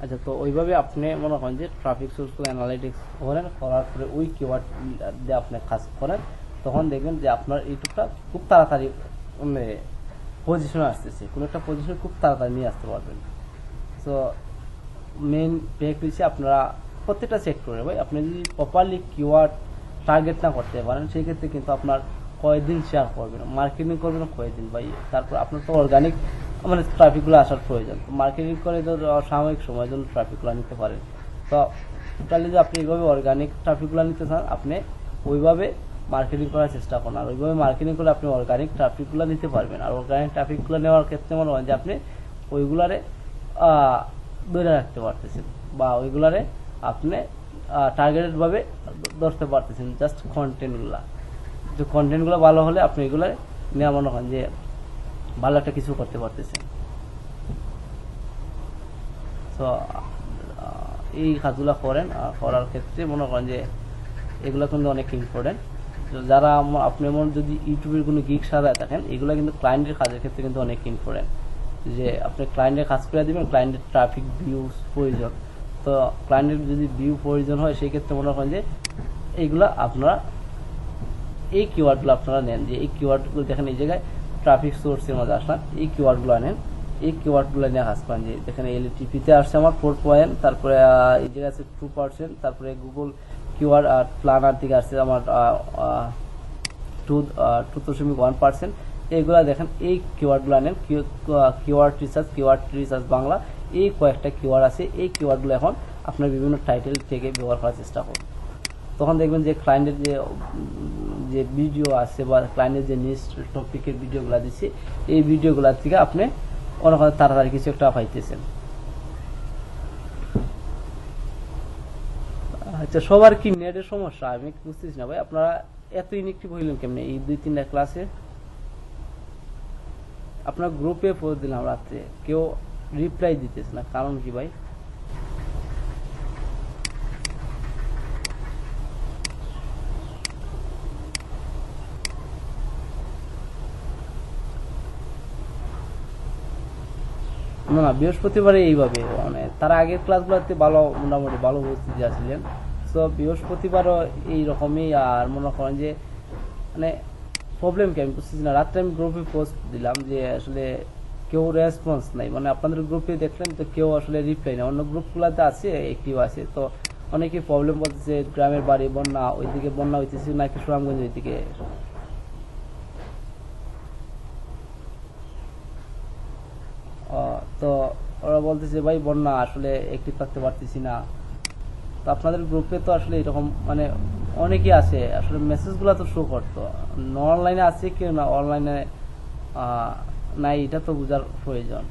আচ্ছা, তো ওইভাবে আপনি মনে করেন যে ট্রাফিক সোর্সগুলো অ্যানালাইটিক্স করেন, করার পরে ওই কিওয়ার্ড দিয়ে আপনি কাজ করেন, তখন দেখবেন যে আপনার ইউটিউবটা খুব তাড়াতাড়ি মানে পজিশনে আসতেছে, কোনো একটা পজিশনে খুব তাড়াতাড়ি নিয়ে আসতে পারবেন। সো মেইন ফেক হচ্ছে আপনারা প্রত্যেকটা সেক্টরে ভাই আপনি যদি প্রপারলি কিওয়ার্ড টার্গেট না করতে পারেন, সেই ক্ষেত্রে কিন্তু আপনার কয়েকদিন শেয়ার করবেন, মার্কেটিং করবেন কয়েকদিন ভাই, তারপর আপনার তো অর্গানিক মানে ট্রাফিকগুলো আসার প্রয়োজন। মার্কেটিং করে তো সাময়িক সময়ের জন্য ট্রাফিকগুলো নিতে পারেন। তো টোটালি যদি আপনি এইভাবে অর্গানিক ট্রাফিকগুলো নিতে চান, আপনি ওইভাবে মার্কেটিং করার চেষ্টা করুন, আর ওইভাবে মার্কেটিং করলে আপনি অর্গানিক ট্রাফিকগুলো নিতে পারবেন। আর অর্গানিক ট্রাফিকগুলো নেওয়ার ক্ষেত্রে মনে হয় যে আপনি ওইগুলারে ধরে রাখতে পারতেছেন, বা ওইগুলারে আপনি টার্গেটেড ভাবে ধরতে পারতেছেন। জাস্ট কন্টেন্টগুলা, যে কন্টেন্টগুলো ভালো হলে আপনি এগুলো নেওয়া মনে হয় যে ভালো একটা কিছু করতে পারতেছেন। তো এই কাজগুলো করেন, করার ক্ষেত্রে মনে করেন যে এগুলো কিন্তু অনেক ইম্পর্টেন্ট। যারা আপনি এমন যদি ইউটিউবের কোনো গিগ সাজায় থাকেন, এগুলো কিন্তু ক্লায়েন্টের কাজের ক্ষেত্রে কিন্তু অনেক ইম্পর্টেন্ট, যে আপনি ক্লায়েন্টের কাজ করে দেবেন, ক্লায়েন্টের ট্রাফিক ভিউজ প্রয়োজন। তো ক্লায়েন্টের যদি ভিউ প্রয়োজন হয়, সেই ক্ষেত্রে মনে করেন যে এইগুলো আপনারা এই কিওয়ার্ডগুলো আপনারা নেন, যে এই কিওয়ার্ডগুলো দেখেন এই জায়গায় ট্রাফিক সোর্সের মধ্যে আসলাম, এই কিওয়ার্ডগুলো নেন, এই কিওয়ার্ডগুলো নিয়ে কাজ করেন। যে দেখেন এলটিপিতে আসছে আমার 4 পয়েন্ট, তারপরে এই জায়গায় আছে 2%, তারপরে গুগল কিওয়ার্ড প্ল্যানার থেকে আসছে আমার 2.1%। এইগুলা দেখেন, এই কিওয়ার্ডগুলো নেন, কিওয়ার্ড রিসার্চ বাংলা, এই কয়েকটা কিওয়ার্ড আছে। এই কিওয়ার্ডগুলো এখন আপনার বিভিন্ন টাইটেল থেকে ব্যবহার করার চেষ্টা করুন। তখন দেখবেন যে ক্লায়েন্টের যে ভিডিও আছে বা ক্লায়েন্টের যে নিউজ টপিকের ভিডিওগুলো দিচ্ছে, এই ভিডিওগুলো থেকে আপনি অনেক তাড়াতাড়ি কিছু একটা পাইতেছেন। আচ্ছা, সবার কি নেটের সমস্যা? আমি বুঝতেছি না ভাই, আপনারা এত ইনেকটিভ হইলেন কেমনে এই 2-3টা ক্লাসে? আপনার গ্রুপে পোস্ট দিলাম রাত্রে, কেউ রিপ্লাই দিতেছে না, কারণ কি ভাই? না, বৃহস্পতিবারে এইভাবে মানে তার আগের ক্লাসগুলোতে ভালো, মোটামুটি ভালো উপস্থিতি আসছিলেন। তো বৃহস্পতিবারও এইরকমই। আর মনে করেন যে মানে প্রবলেম কি আমি বুঝতেছি না, রাত্রে আমি গ্রুপে পোস্ট দিলাম যে আসলে কেউ রেসপন্স নাই, মানে আপনাদের গ্রুপে দেখলেন তো কেউ আসলে রিপ্লাই নেই, অন্য গ্রুপগুলোতে আছে অ্যাক্টিভ আছে। তো অনেকে প্রবলেম বলতেছে গ্রামের বাড়ি বন্যা, ওইদিকে বন্যা হইতেছে নাকি সুনামগঞ্জ ওইদিকে। তো ওরা বলতেছে ভাই বন্যা, আসলে অ্যাক্টিভ থাকতে পারতেছি না। তো আপনাদের গ্রুপে তো আসলে এরকম মানে অনেকেই আছে, আসলে মেসেজগুলো তো শো করতো, অনলাইনে আছে কেউ না অনলাইনে নাই, এটা তো বোঝার প্রয়োজন।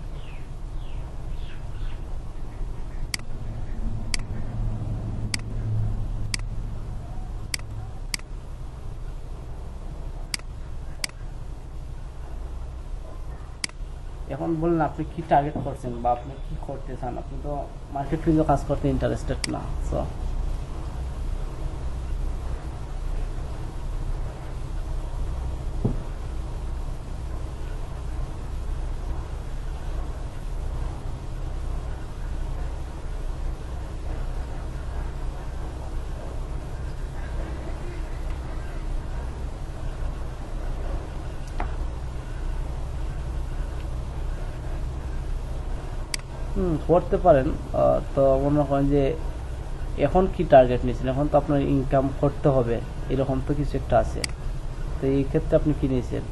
এখন বলুন আপনি কি টার্গেট করছেন বা আপনি কি করতে চান? আপনি তো মার্কেট প্লেসে কাজ করতে ইন্টারেস্টেড না, সো করতে পারেন। তো মনে করেন যে এখন কি টার্গেট নিয়েছেন? এখন তো আপনার ইনকাম করতে হবে, এরকম তো কিছু একটা আছে। তো এই ক্ষেত্রে আপনি কি নিয়েছেন?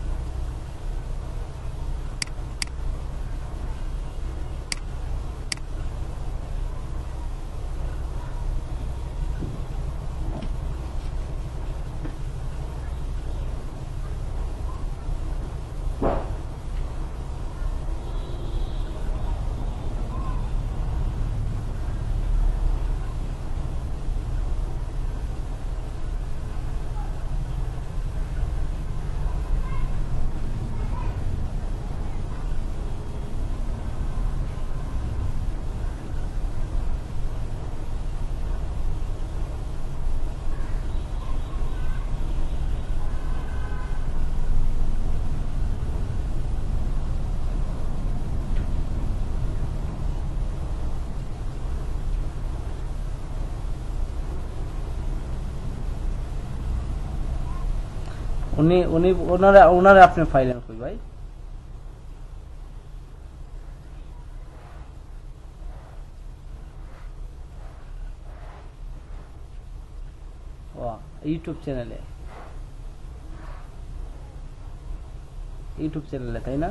উনি উনি ওনারা ওনারা আপনি ফাইলেন কই ভাই? ও, ইউটিউব চ্যানেলে, ইউটিউব চ্যানেলে তাই না?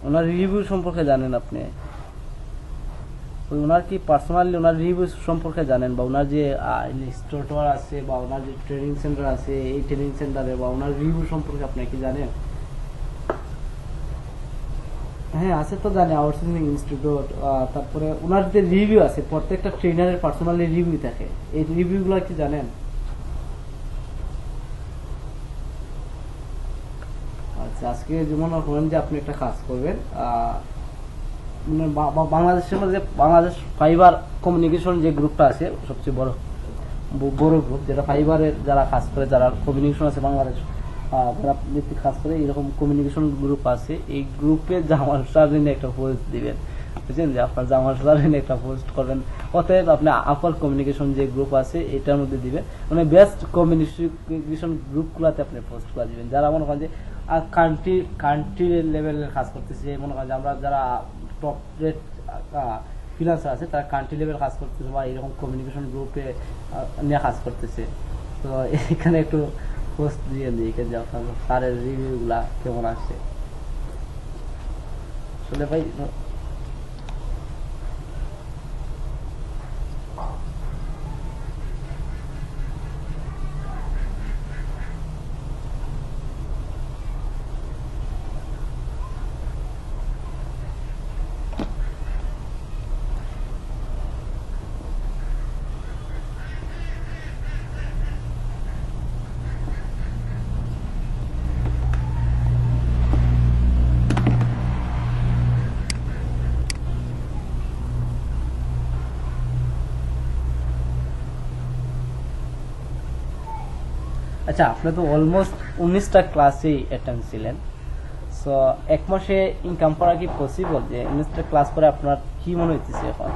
ওনার রিভিউ সম্পর্কে জানেন আপনি? ওনার কি পার্সোনালি ওনার রিভিউ সম্পর্কে জানেন, বা ওনার যে স্টোর টোর আছে বা ওনার যে ট্রেনিং সেন্টার আছে, এই ট্রেনিং সেন্টারে বা ওনার রিভিউ সম্পর্কে আপনি কি জানেন? হ্যাঁ আছে তো, জানি আউটসোর্সিং ইনস্টিটিউট। তারপরে ওনার যে রিভিউ আছে, প্রত্যেকটা ট্রেনারের পার্সোনালি রিভিউ থাকে, এই রিভিউগুলো কি জানেন? আচ্ছা, আজকে যেমন ধরেন যে আপনি একটা কাজ করবেন, মানে বাংলাদেশের মধ্যে বাংলাদেশ ফাইবার কমিউনিকেশন যে গ্রুপটা আছে সবচেয়ে বড় বড় গ্রুপ, যেটা ফাইবারের যারা কাজ করে, যারা কমিউনিকেশন আছে বাংলাদেশ, যারা ভিত্তিক কাজ করে, এরকম কমিউনিকেশন গ্রুপ আছে। এই গ্রুপে জামাল সারিন একটা পোস্ট দিবেন, বুঝছেন, যে আপনার জামাল সারিন একটা পোস্ট করবেন। অতএব আপনি আপার কমিউনিকেশন যে গ্রুপ আছে এটার মধ্যে দিবেন, মানে বেস্ট কমিউনিকেশন গ্রুপগুলোতে আপনি পোস্ট করে দিবেন, যারা মনে করেন যে কান্ট্রি লেভেলের কাজ করতেছে। মনে করেন যে আমরা যারা টপ রেট ফ্রিল্যান্সার আছে তারা কান্ট্রি লেভেল কাজ করতেছে বা এরকম কমিউনিকেশন গ্রুপে নিয়ে কাজ করতেছে। তো এখানে একটু পোস্ট দিয়ে দিই যে আপনার স্যারের রিভিউগুলা কেমন আসছে। আসলে ভাই আচ্ছা, আপনি তো অলমোস্ট 19টা ক্লাসেই অ্যাটেন্ড ছিলেন, সো এক মাসে ইনকাম করা কি পসিবল? যে 19টা ক্লাস করে আপনার কি মনে হইতেছে এখন?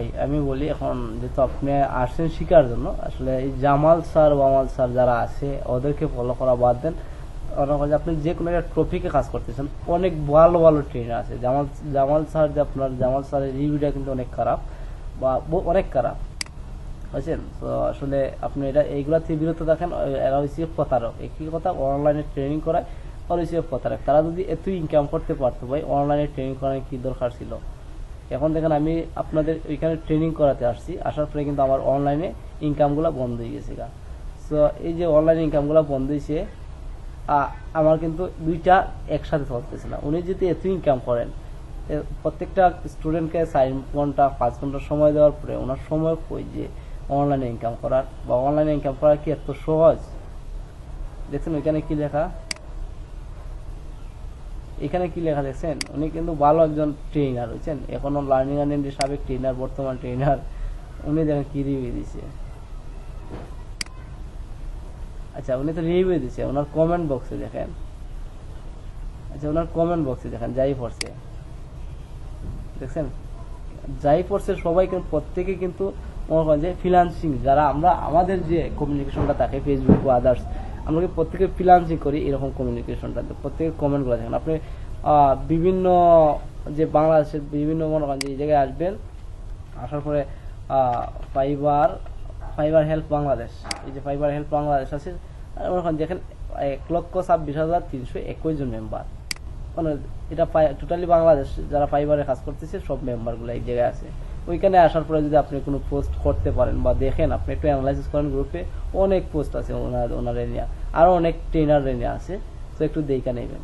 ভাই আমি বলি, এখন যেহেতু আপনি আসছেন শিকার জন্য, আসলে এই জামাল স্যার বামাল স্যার যারা আছে ওদেরকে ফলো করা বাদ দেন। মনে করেন যে আপনি যে কোনো একটা টপিকে কাজ করতেছেন, অনেক ভালো ভালো ট্রেনার আছে। জামাল জামাল স্যার যে আপনার জামাল স্যারের রিভিউটা কিন্তু অনেক খারাপ, বা অনেক খারাপ, বুঝছেন? তো আসলে আপনি এটা এইগুলা থেকে বিরত থাকেন। এরা হচ্ছে প্রতারক, একই কথা, অনলাইনে ট্রেনিং করায় ওরা হচ্ছে প্রতারক। তারা যদি এত ইনকাম করতে পারতো ভাই, অনলাইনে ট্রেনিং করার কি দরকার ছিল? এখন দেখেন আমি আপনাদের ওইখানে ট্রেনিং করাতে আসছি, আসার পরে কিন্তু আমার অনলাইনে ইনকামগুলো বন্ধ হয়ে গেছে গা। সো এই যে অনলাইন ইনকামগুলো বন্ধ হয়েছে, আমার কিন্তু দুইটা একসাথে চলতেছে না। উনি যদি এত ইনকাম করেন, প্রত্যেকটা স্টুডেন্টকে 4 ঘন্টা 5 ঘন্টা সময় দেওয়ার পরে ওনার সময় কই যে অনলাইনে ইনকাম করার? বা অনলাইনে ইনকাম করা কি এত সহজ? দেখছেন ওইখানে কি লেখা? এখানে কি লেখা দেখছেন? উনি কিন্তু ভালো একজন ট্রেনার, বুঝছেন? এখনো লার্নিং অ্যান্ড সাবেক ট্রেনার, বর্তমান ট্রেনার। উনি দেখেন কি রিভিউ দিছে। আচ্ছা, উনি তো রিভিউ দিছে, ওনার কমেন্ট বক্সে দেখেন। আচ্ছা, ওনার কমেন্ট বক্সে দেখেন, যাই পড়ছে দেখছেন, যাই পড়ছে সবাই কিন্তু, প্রত্যেকে কিন্তু মনে করেন যে ফ্রিল্যান্সিং, যারা আমরা আমাদের যে কমিউনিকেশনটা থাকে ফেসবুক বা আদার্স, আমরা কি প্রত্যেকে ফ্রিল্যান্সিং করি, এরকম কমিউনিকেশনটা প্রত্যেকের কমেন্টগুলো দেখেন আপনি। বিভিন্ন যে বাংলাদেশের বিভিন্ন মনে করেন যে এই জায়গায় আসবেন, আসার পরে ফাইবার ফাইবার হেল্প বাংলাদেশ, এই যে ফাইবার হেল্প বাংলাদেশ আছে, মনে করেন দেখেন 1,26,321 জন মেম্বার। মানে এটা টোটালি বাংলাদেশ যারা ফাইবারে কাজ করতেছে সব মেম্বারগুলো এই জায়গায় আছে। ওইখানে আসার পরে যদি আপনি কোনো পোস্ট করতে পারেন বা দেখেন, আপনি একটু অ্যানালাইসিস করেন, গ্রুপে অনেক পোস্ট আছে ওনার এরিয়া, আরো অনেক ট্রেনার এরিয়া আছে, তো একটু দেখে নেবেন।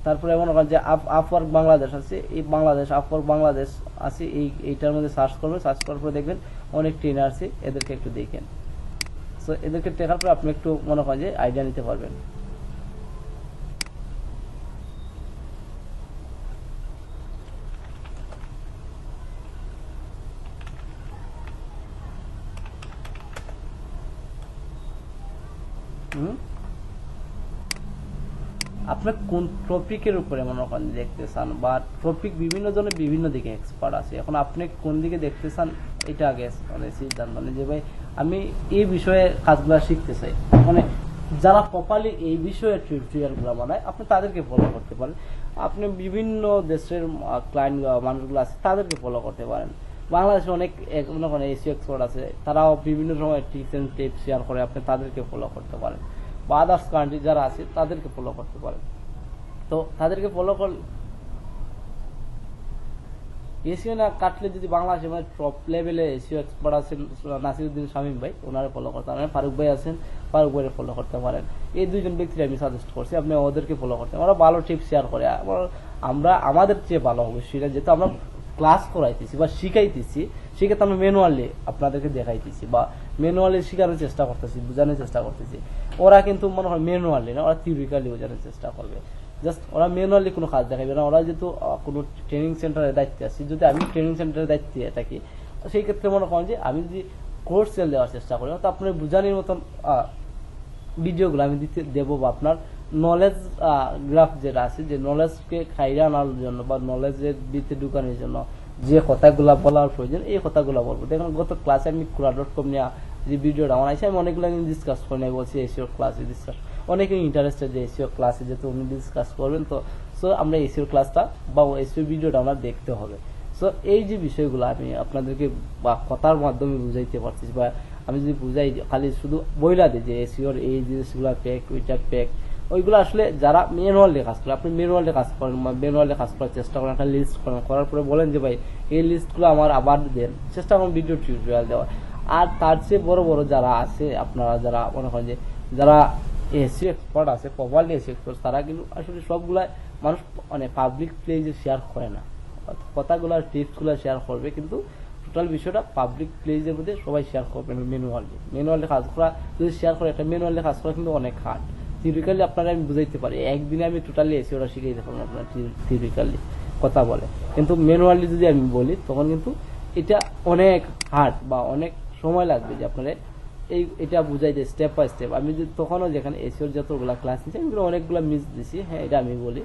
তারপরে মনে করেন যে আপওয়ার্ক বাংলাদেশ আছে, এই বাংলাদেশ আপওয়ার্ক বাংলাদেশ আছে, এইটার মধ্যে সার্চ করবেন, সার্চ করার পরে দেখবেন অনেক ট্রেনার আছে, এদেরকে একটু দেখেন। সো এদেরকে দেখার পরে আপনি একটু মনে করেন যে আইডিয়া নিতে পারবেন। আপনার কোন টপিকের উপরে মনে করেন দেখতে চান, বা টপিক বিভিন্ন জনের বিভিন্ন দিকে এক্সপার্ট আছে, এখন আপনি কোন দিকে দেখতে চান এটা আগে মানে সিদ্ধান্ত নেন যে ভাই আমি এই বিষয়ে কাজগুলো শিখতে চাই। মানে যারা প্রপারলি এই বিষয়ে টিউটোরিয়ালগুলো বানায়, আপনি তাদেরকে ফলো করতে পারেন। আপনি বিভিন্ন দেশের ক্লায়েন্ট মানুষগুলো আছে, তাদেরকে ফলো করতে পারেন। বাংলাদেশে অনেক মনে করেন এসিও এক্সপার্ট আছে, তারাও বিভিন্ন সময় টিপস এন্ড টিপস শেয়ার করে, আপনি তাদেরকে ফলো করতে পারেন। বা আদার্স কান্ট্রি যারা আছে তাদেরকে ফলো করতে পারেন। তো তাদেরকে ফলো করলে এসিও না কাটলে, যদি বাংলাদেশে মানে টপ লেভেলে এসিও এক্সপার্ট আছেন নাসিরুদ্দিন শামীম ভাই, ওনারা ফলো করতে পারেন। ফারুক ভাই আছেন, ফারুক ভাইয়ের ফলো করতে পারেন। এই দুইজন ব্যক্তির আমি সাজেস্ট করছি, আপনি ওদেরকে ফলো করতে পারেন। ওরা ভালো টিপস শেয়ার করে। আমরা আমাদের চেয়ে ভালো হবে সেটা, যেহেতু আমরা ক্লাস করাইতেছি বা শিখাইতেছি, সেক্ষেত্রে আমরা ম্যানুয়ালি আপনাদেরকে দেখাইতেছি বা ম্যানুয়ালি শেখানোর চেষ্টা করতেছি, বোঝানোর চেষ্টা করতেছি। ওরা কিন্তু মনে হয় ম্যানুয়ালি না, ওরা থিওরিক্যালি বোঝানোর চেষ্টা করবে। জাস্ট ওরা ম্যানুয়ালি কোনো কাজ দেখাবে না। ওরা যেহেতু কোনো ট্রেনিং সেন্টারের দায়িত্বে আছে, যদি আমি ট্রেনিং সেন্টারের দায়িত্বে থাকি, সেই ক্ষেত্রে মনে করেন যে আমি যদি কোর্স সেল দেওয়ার চেষ্টা করি, তো আপনার বোঝানোর মতন ভিডিওগুলো আমি দেবো, বা আপনার নলেজ গ্রাফ যেটা আছে, যে নলেজকে খাইয়ে আনার জন্য বা নলেজের ভিতরে ঢুকানোর জন্য যে কথাগুলো বলার প্রয়োজন, এই কথাগুলো বলবো। দেখুন গত ক্লাসে আমি Quora.com নিয়ে যে ভিডিওটা বানাইছি, আমি অনেকগুলো ডিসকাস করে নেই, বলছি এসিও ক্লাসে ডিসকাস, অনেকে ইন্টারেস্টেড যে এসিও ক্লাসে যেহেতু উনি ডিসকাস করবেন, তো সো আমরা এসিও ক্লাসটা বা এসিও ভিডিওটা আমরা দেখতে হবে। সো এই যে বিষয়গুলো আমি আপনাদেরকে বা কথার মাধ্যমে বুঝাইতে পারতেছি, বা আমি যদি বুঝাই খালি শুধু বইলা দিই যে এসিওর এই জিনিসগুলো প্যাক, ওইটা প্যাক, ওইগুলো আসলে যারা ম্যানুয়ালি কাজ করে, আপনি ম্যানুয়ালি কাজ করেন বা ম্যানুয়ালি কাজ করার চেষ্টা করেন, একটা লিস্ট করেন, করার পরে বলেন যে ভাই এই লিস্টগুলো আমার আবার দেন, চেষ্টা করেন ভিডিও টিউটোরিয়াল দেওয়ার। আর তার চেয়ে বড় বড় যারা আছে, আপনারা যারা মনে করেন যে যারা এসিও এক্সপার্ট আছে, প্রপারলি এসিও এক্সপার্ট, তারা কিন্তু আসলে সবগুলা মানুষ মানে পাবলিক প্লেজে শেয়ার করে না। কথাগুলো টিপসগুলো শেয়ার করবে, কিন্তু টোটাল বিষয়টা পাবলিক প্লেজের মধ্যে সবাই শেয়ার করবে না। ম্যানুয়ালি কাজ করা যদি শেয়ার করে, একটা ম্যানুয়ালি কাজ করা কিন্তু অনেক হার্ড। থিওরিক্যালি আপনারা আমি বুঝাইতে পারি, একদিনে আমি টোটালি এসিওটা শিখাইতে পারবো আপনার থিওরিক্যালি কথা বলে, কিন্তু ম্যানুয়ালি যদি আমি বলি তখন কিন্তু এটা অনেক হার্ড বা অনেক সময় লাগবে যে আপনারা এটা বুঝাই যায় স্টেপ বাই স্টেপ। আমি তখনও যেখানে এসিওর যতগুলা ক্লাস নিচ্ছি, আমি অনেকগুলো মিস দিছি, হ্যাঁ এটা আমি বলি।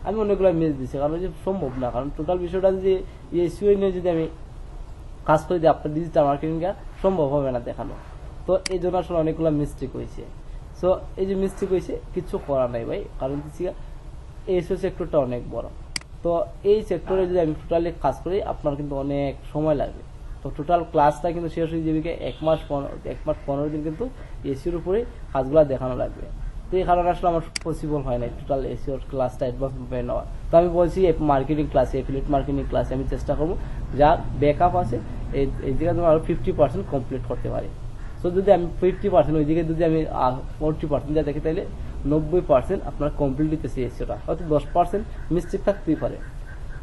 আমি অনেকগুলো মিস দিচ্ছি, কারণ যে সম্ভব না, কারণ টোটাল বিষয়টা যদি এসইও নিয়ে যদি আমি কাজ করে দিই আপনার ডিজিটাল মার্কেটিং সম্ভব হবে না দেখানো। তো এই জন্য আসলে অনেকগুলো মিস্টেক হয়েছে। সো এই যে মিস্টেক হয়েছে কিছু করার নাই ভাই, কারণ এসইও সেক্টরটা অনেক বড়। তো এই সেক্টরে যদি আমি টোটালি কাজ করি আপনার কিন্তু অনেক সময় লাগবে। তো টোটাল ক্লাসটা কিন্তু শেষ হয়ে যাবে 1 মাস 15 দিন কিন্তু এসিওর উপরে কাজগুলো দেখানো লাগবে। তো এই কারণে আসলে আমার পসিবল হয় না টোটাল এসিওর ক্লাসটা অ্যাডভান্স নেওয়া। তো আমি বলছি মার্কেটিং ক্লাসে, এফিলিয়েট মার্কেটিং ক্লাসে আমি চেষ্টা করবো যা ব্যাকআপ আছে এই দিকে আরো 50% কমপ্লিট করতে পারি। সো যদি আমি 50% ওই দিকে যদি আমি 40% যা দেখি তাহলে 90% আপনার কমপ্লিট দিতেছে এসিওটা, হয়তো 10% মিস্টেক থাকতেই পারে।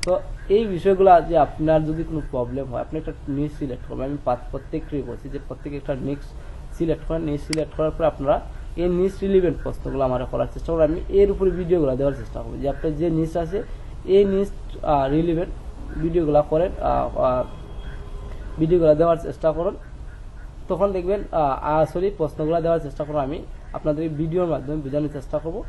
তো এই বিষয়গুলো যে আপনার যদি কোনো প্রবলেম হয় আপনি একটা নিউজ সিলেক্ট করবেন। আমি প্রত্যেকটাই বলছি যে প্রত্যেকে একটা নিউজ সিলেক্ট করেন, নিউজ সিলেক্ট করার পর আপনারা এই নিউজ রিলেভেন্ট প্রশ্নগুলো আমার করার চেষ্টা করবো। আমি এর উপরে ভিডিওগুলো দেওয়ার চেষ্টা করবো যে আপনার যে নিউজ আছে এই নিউজ রিলেভেন্ট ভিডিওগুলো করেন, ভিডিওগুলো দেওয়ার চেষ্টা করুন। তখন দেখবেন আসলে প্রশ্নগুলো দেওয়ার চেষ্টা করবো আমি আপনাদের ভিডিওর মাধ্যমে বোঝানোর চেষ্টা করবো।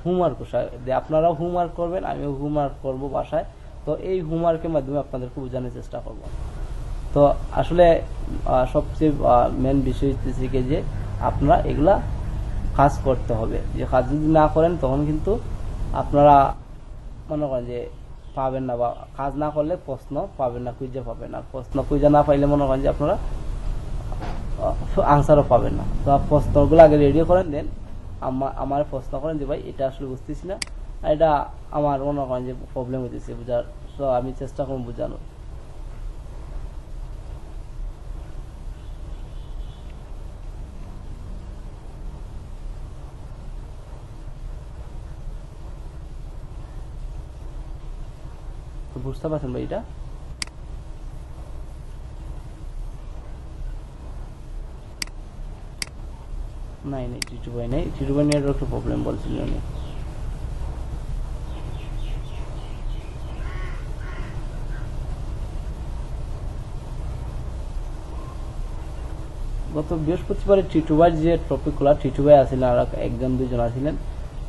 হোমওয়ার্ক যে আপনারাও হোমওয়ার্ক করবেন, আমিও হোমওয়ার্ক করবো বাসায়। তো এই হোমওয়ার্কের মাধ্যমে আপনাদেরকে বোঝানোর চেষ্টা করব। তো আসলে সবচেয়ে মেন বিষয় হচ্ছে যে আপনারা এগুলা কাজ করতে হবে। যে কাজ যদি না করেন তখন কিন্তু আপনারা মনে করেন যে পাবেন না, বা কাজ না করলে প্রশ্ন পাবেন না, খুঁজে পাবেন না। প্রশ্ন খুঁজে না পাইলে মনে করেন যে আপনারা আনসারও পাবেন না। তো প্রশ্নগুলো আগে রেডি করেন, দেন আমার প্রশ্ন করেন যে ভাই এটা আসলে বুঝতেছি না, এটা আমার মনে করেন যে প্রবলেম হইতেছে বুঝার। তো আমি চেষ্টা করব বোঝানোর। তো বুঝতে পারছেন ভাই এটা? নাই টিটু ভাই নেই, টিটু ভাই নিয়ে একটু প্রবলেম বলছিল উনি। গত বৃহস্পতিবারে টিটু ভাই যে টপিকগুলো টিটু ভাই আসছিলেন আর 1-2 জন আসছিলেন।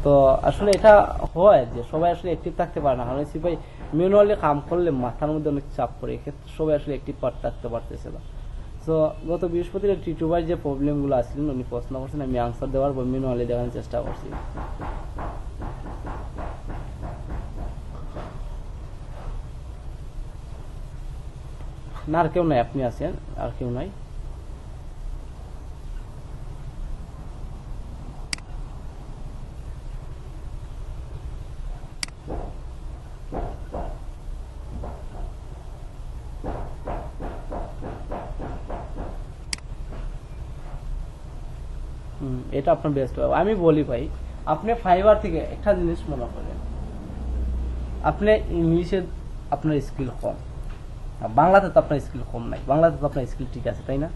তো আসলে এটা হয় যে সবাই আসলে অ্যাক্টিভ থাকতে পারে না, কারণ ভাই ম্যানুয়ালি কাম করলে মাথার মধ্যে অনেক চাপ পড়ে, এক্ষেত্রে সবাই আসলে অ্যাক্টিভ থাকতে পারতেছে না। তো গত বৃহস্পতিবার টিটু ভাই যে প্রবলেমগুলো আসছিলেন উনি প্রশ্ন করছেন, আমি আনসার দেওয়ার বা ম্যানুয়ালি দেখানোর চেষ্টা করছি। না আর কেউ নাই, আপনি আছেন, আর কেউ নাই। এটা আপনার বেস্ট হবে। আমি বলি ভাই আপনি ফাইবার থেকে একটা জিনিস মনে করেন, আপনি ইংলিশে আপনার স্কিল কম, বাংলাতে তো আপনার স্কিল কম নাই, বাংলাতে তো আপনার স্কিল ঠিক আছে, তাই না?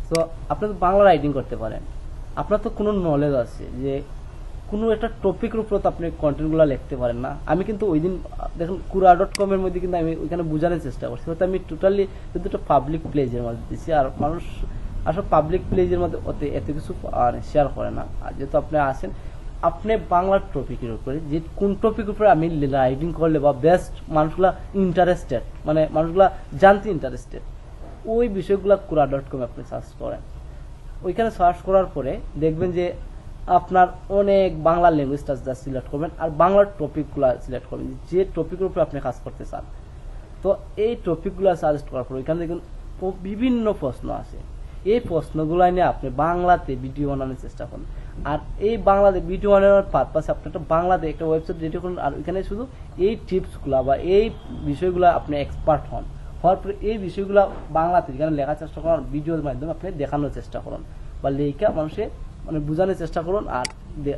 তো আপনি তো বাংলা রাইটিং করতে পারেন, আপনার তো কোনো নলেজ আছে যে কোনো একটা টপিকের উপর তো আপনি কন্টেন্টগুলো লিখতে পারেন না। আমি কিন্তু ওই দিন দেখুন Quora.com এর মধ্যে কিন্তু আমি ওইখানে বোঝানোর চেষ্টা করছি, হয়তো আমি টোটালি কিন্তু একটা পাবলিক প্লেজের মধ্যে দিচ্ছি, আর মানুষ আসলে পাবলিক প্লেজের মধ্যে এত কিছু শেয়ার করে না। আর যেহেতু আপনি আসেন আপনি বাংলার টপিকের উপরে যে কোন টপিকের উপরে আমি রাইটিং করলে বা বেস্ট মানুষগুলা ইন্টারেস্টেড, মানে মানুষগুলা জানতে ইন্টারেস্টেড, ওই বিষয়গুলো Quora.com আপনি সার্চ করেন। ওইখানে সার্চ করার পরে দেখবেন যে আপনার অনেক বাংলা ল্যাঙ্গুয়েজটা সিলেক্ট করবেন আর বাংলার টপিকগুলো সিলেক্ট করবেন যে টপিকের উপরে আপনি কাজ করতে চান। তো এই টপিকগুলো সাজেস্ট করার পর ওইখানে দেখুন বিভিন্ন প্রশ্ন আছে, এই প্রশ্নগুলো নিয়ে আপনি বাংলাতে ভিডিও বানানোর চেষ্টা করুন। আর এই বাংলাতে ভিডিও বানানোর পারপাসে আপনি একটা বাংলাতে একটা ওয়েবসাইট রেডি করুন, আর ওইখানে শুধু এই টিপসগুলো বা এই বিষয়গুলো আপনি এক্সপার্ট হওয়ার পরে এই বিষয়গুলো বাংলাতে যেখানে লেখার চেষ্টা করুন, ভিডিওর মাধ্যমে আপনি দেখানোর চেষ্টা করুন বা লেখা মানুষের মানে বোঝানোর চেষ্টা করুন, আর